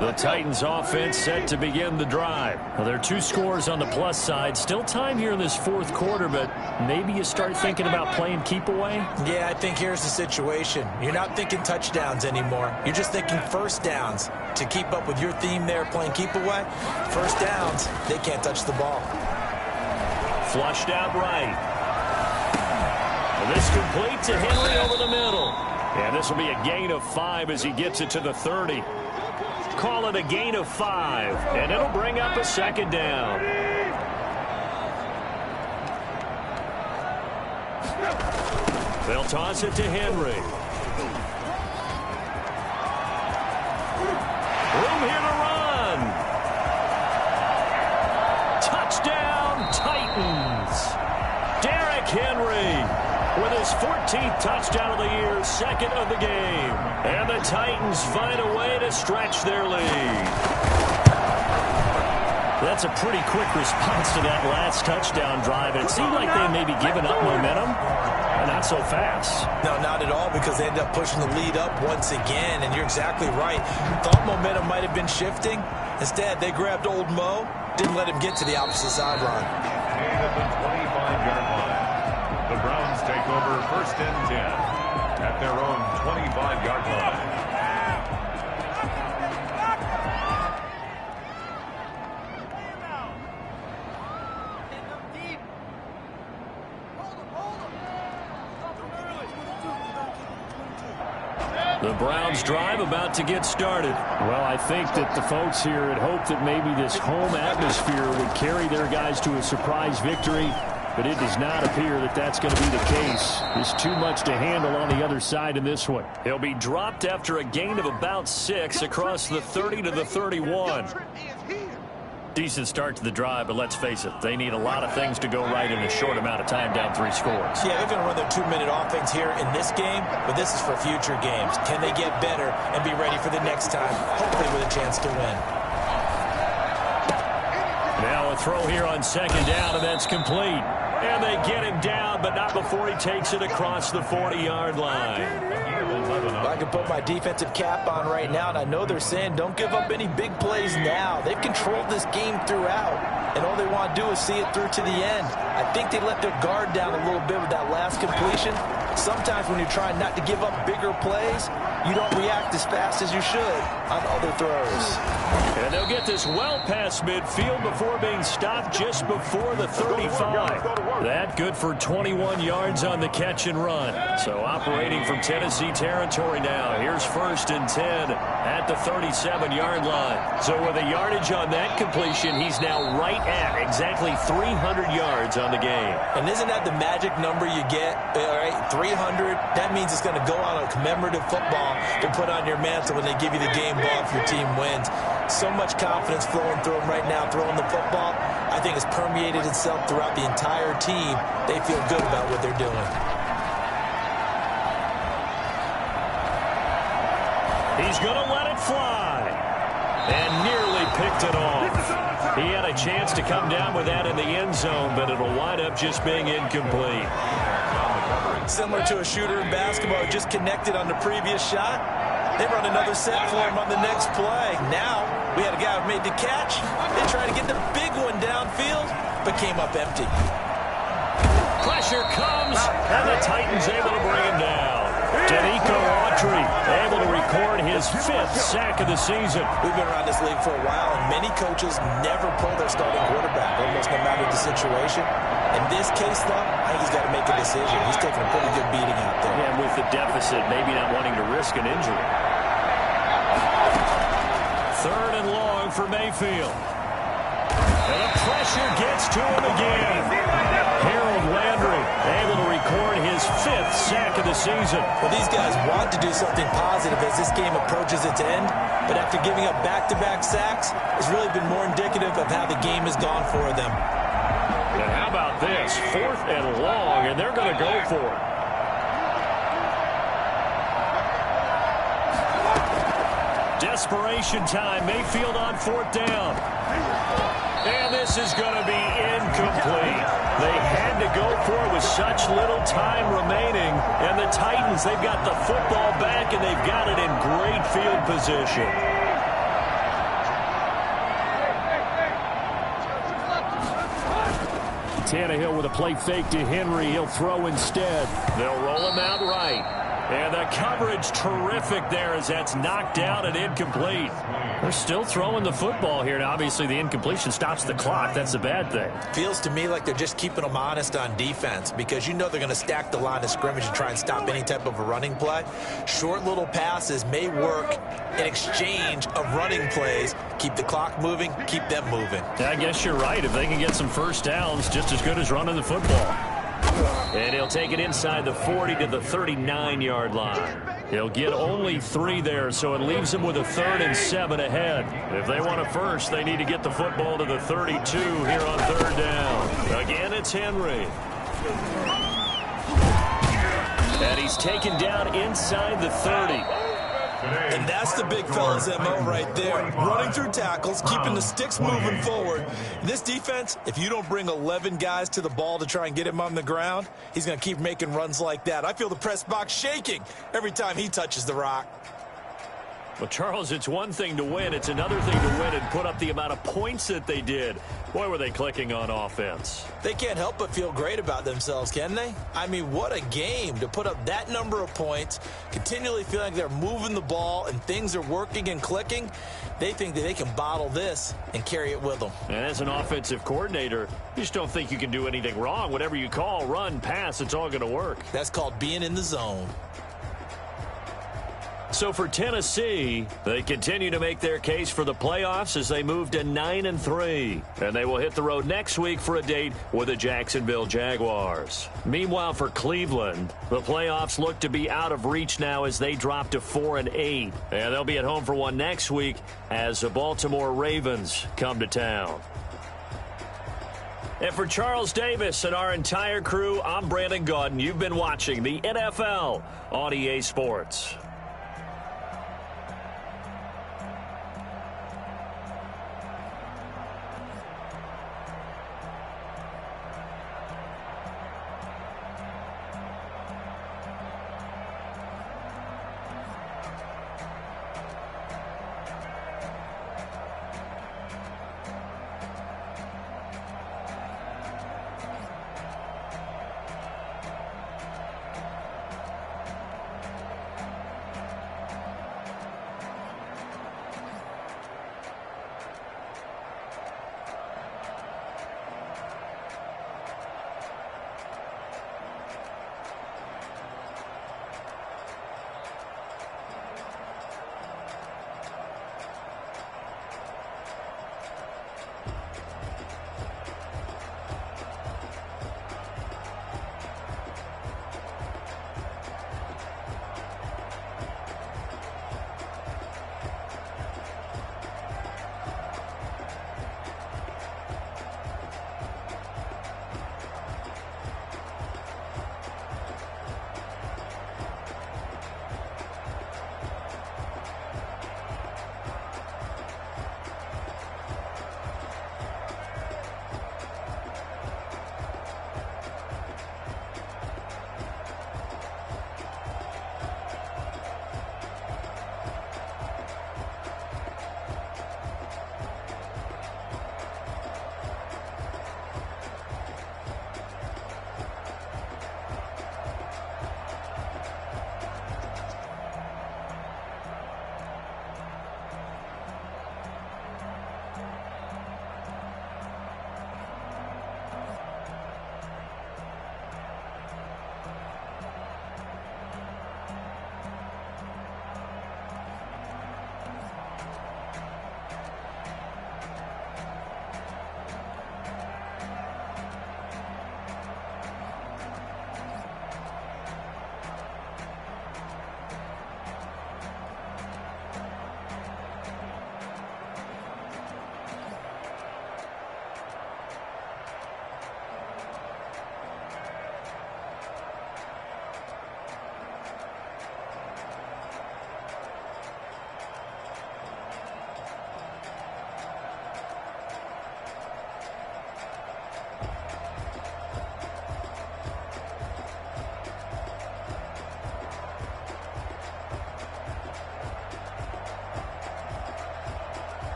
The Titans offense set to begin the drive. Well, there are 2 scores on the plus side. Still time here in this 4th quarter, but maybe you start thinking about playing keep away? Yeah, I think here's the situation. You're not thinking touchdowns anymore. You're just thinking 1st downs. To keep up with your theme there, playing keep away, 1st downs, they can't touch the ball. Flushed out right. And this complete to Henry over the middle. And this will be a gain of 5 as he gets it to the 30. Call it a gain of 5, and it'll bring up a second down. They'll toss it to Henry. Room here to run. Touchdown, Titans. Derrick Henry with his 14th touchdown of the year, second of the game. And the Titans find a way to stretch their lead. That's a pretty quick response to that last touchdown drive. And it seemed like they may be giving up momentum. Not so fast. No, not at all, because they ended up pushing the lead up once again. And you're exactly right. Thought momentum might have been shifting. Instead, they grabbed old Mo, didn't let him get to the opposite sideline. And at the 25-yard line, the Browns take over first and 10 at their own 25-yard line. The Browns drive about to get started. Well, I think that the folks here had hoped that maybe this home atmosphere would carry their guys to a surprise victory, but it does not appear that that's going to be the case. There's too much to handle on the other side in this one. He'll be dropped after a gain of about 6 across the 30 to the 31. Decent start to the drive, but let's face it, they need a lot of things to go right in a short amount of time, down 3 scores. Yeah, they're going to run their 2-minute offense here in this game, but this is for future games. Can they get better and be ready for the next time, hopefully with a chance to win? Now a throw here on second down, and that's complete. And they get him down, but not before he takes it across the 40-yard line. I can put my defensive cap on right now, and I know they're saying don't give up any big plays now. They've controlled this game throughout, and all they want to do is see it through to the end. I think they let their guard down a little bit with that last completion. Sometimes when you're trying not to give up bigger plays, you don't react as fast as you should on other throws. And they'll get this well past midfield before being stopped just before the 35. That good for 21 yards on the catch and run. So operating from Tennessee territory now. Here's first and 10 at the 37-yard line. So with a yardage on that completion, he's now right at exactly 300 yards on the game. And isn't that the magic number you get? All right, 300. That means it's going to go on a commemorative football to put on your mantle when they give you the game ball if your team wins. So much confidence flowing through them right now, throwing the football. I think it's permeated itself throughout the entire team. They feel good about what they're doing. He's going to let it fly. And nearly picked it off. He had a chance to come down with that in the end zone, but it'll wind up just being incomplete. Similar to a shooter in basketball who just connected on the previous shot. They run another set for him on the next play. Now, we had a guy who made the catch. They tried to get the big one downfield, but came up empty. Pressure comes, and the Titans able to bring him down. Denico Autry able to record his 5th sack of the season. We've been around this league for a while, and many coaches never pull their starting quarterback, almost no matter the situation. In this case, though, I think he's got to make a decision. He's taking a pretty good beating out there. Yeah, and with the deficit, maybe not wanting to risk an injury. 3rd and long for Mayfield. And the pressure gets to him again. Harold Landry able to record his 5th sack of the season. Well, these guys want to do something positive as this game approaches its end, but after giving up back-to-back sacks, it's really been more indicative of how the game has gone for them. And how about this? 4th and long, and they're going to go for it. Desperation time. Mayfield on 4th down. And this is going to be incomplete. They had to go for it with such little time remaining. And the Titans, they've got the football back, and they've got it in great field position. Tannehill with a play fake to Henry. He'll throw instead. They'll roll him out right. And the coverage terrific there as that's knocked down and incomplete. They're still throwing the football here. Now, obviously, the incompletion stops the clock. That's a bad thing. Feels to me like they're just keeping them honest on defense because you know they're going to stack the line of scrimmage and try and stop any type of a running play. Short little passes may work in exchange of running plays. Keep the clock moving, keep them moving. Yeah, I guess you're right. If they can get some first downs, just as good as running the football. And he'll take it inside the 40 to the 39-yard line. He'll get only 3 there, so it leaves him with a 3rd and 7 ahead. If they want a first, they need to get the football to the 32 here on 3rd down. Again, it's Henry. And he's taken down inside the 30. And that's the big fella's MO right there. Running through tackles, keeping the sticks moving forward. This defense, if you don't bring 11 guys to the ball to try and get him on the ground, he's going to keep making runs like that. I feel the press box shaking every time he touches the rock. Well, Charles, it's one thing to win. It's another thing to win and put up the amount of points that they did. Boy, were they clicking on offense. They can't help but feel great about themselves, can they? I mean, what a game to put up that number of points, continually feeling like they're moving the ball and things are working and clicking. They think that they can bottle this and carry it with them. And as an offensive coordinator, you just don't think you can do anything wrong. Whatever you call, run, pass, it's all going to work. That's called being in the zone. So for Tennessee, they continue to make their case for the playoffs as they move to 9-3. And they will hit the road next week for a date with the Jacksonville Jaguars. Meanwhile, for Cleveland, the playoffs look to be out of reach now as they drop to 4-8. And they'll be at home for one next week as the Baltimore Ravens come to town. And for Charles Davis and our entire crew, I'm Brandon Gaudin. You've been watching the NFL on EA Sports.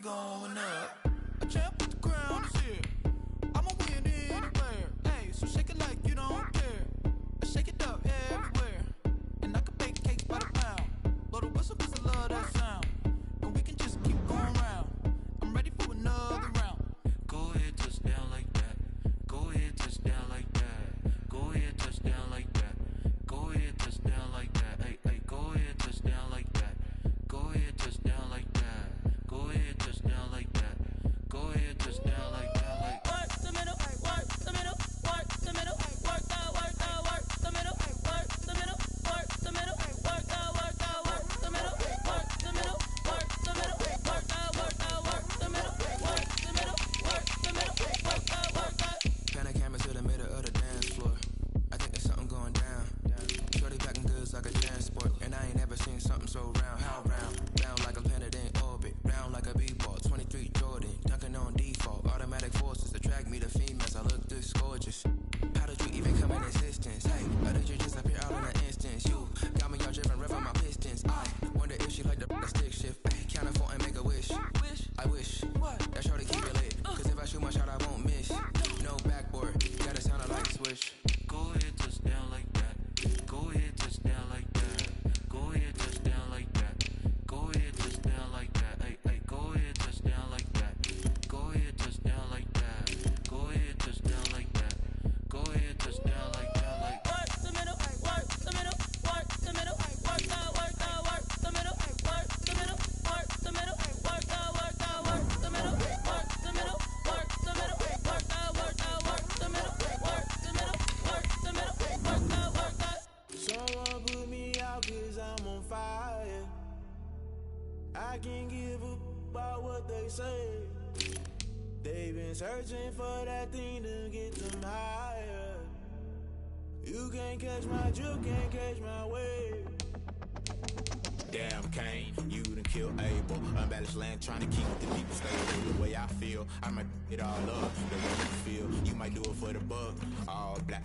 going up. A champ with the crown is here. I'ma win anywhere. Hey, so shake it like you don't care. I shake it up everywhere. And I can bake cakes by the pound. Blow the whistle 'cause I love that sound. And we can just keep going round. I'm ready for another round. Go ahead, touch down like that. Go ahead, touch down like that. Go ahead, touch down like that. Go ahead, touch down like that. Hey, hey, go ahead, touch down like that. Go ahead, touch down like that. Go ahead, touch down like that. Go ahead, touch down like that. Like work the middle, work the middle, work the middle, work that, work that, work the middle, work the middle, work the middle, work that, work that, work the middle, work the middle, work the middle, work that, work that, work the middle, work the middle, work the middle, work that, work that. Pan a camera to the middle of the dance floor. I think there's something going down. Shorty packing goods like a transport, and I ain't never seen something so round. How round? Round like a planet in orbit, round like a b-ball. 23 Jordan, dunking on default. Automatic forces attract me to females. I look this gorgeous. How did you even come in existence? Hey, or did you just appear out in an instance? You got me all driven, revving my pistons. I wonder if she like the stick shift. Hey, count it 4 and make a wish. I wish that shorty keep it lit. 'Cause if I shoot my shot, I won't miss. No backboard, gotta sound like swish. go ahead, touch down like that. Go ahead, touch down like that. Go ahead, touch down like that. Go ahead, touch down like that. Hey, hey, go ahead, touch down like that. Go ahead, touch down like that. Go ahead, touch down like that. Go ahead, touch down like that. Like work the middle, work the middle, work the middle, work that, work that, work the middle, work the middle, work the middle, work that, work that, work the middle, work the middle, work the middle, work that, work that, work the middle, work the middle, work the middle, work that, work that. Someone put me out 'cause I'm on fire. I can't give a about what they say. They've been searching for that thing to get them higher. You can't catch my drift, can't catch my wave. Damn, Kane, you done killed Abel. Unbalanced land, trying to keep the people stable. The way I feel, I might it all up. The way you feel, you might do it for the buck. All black.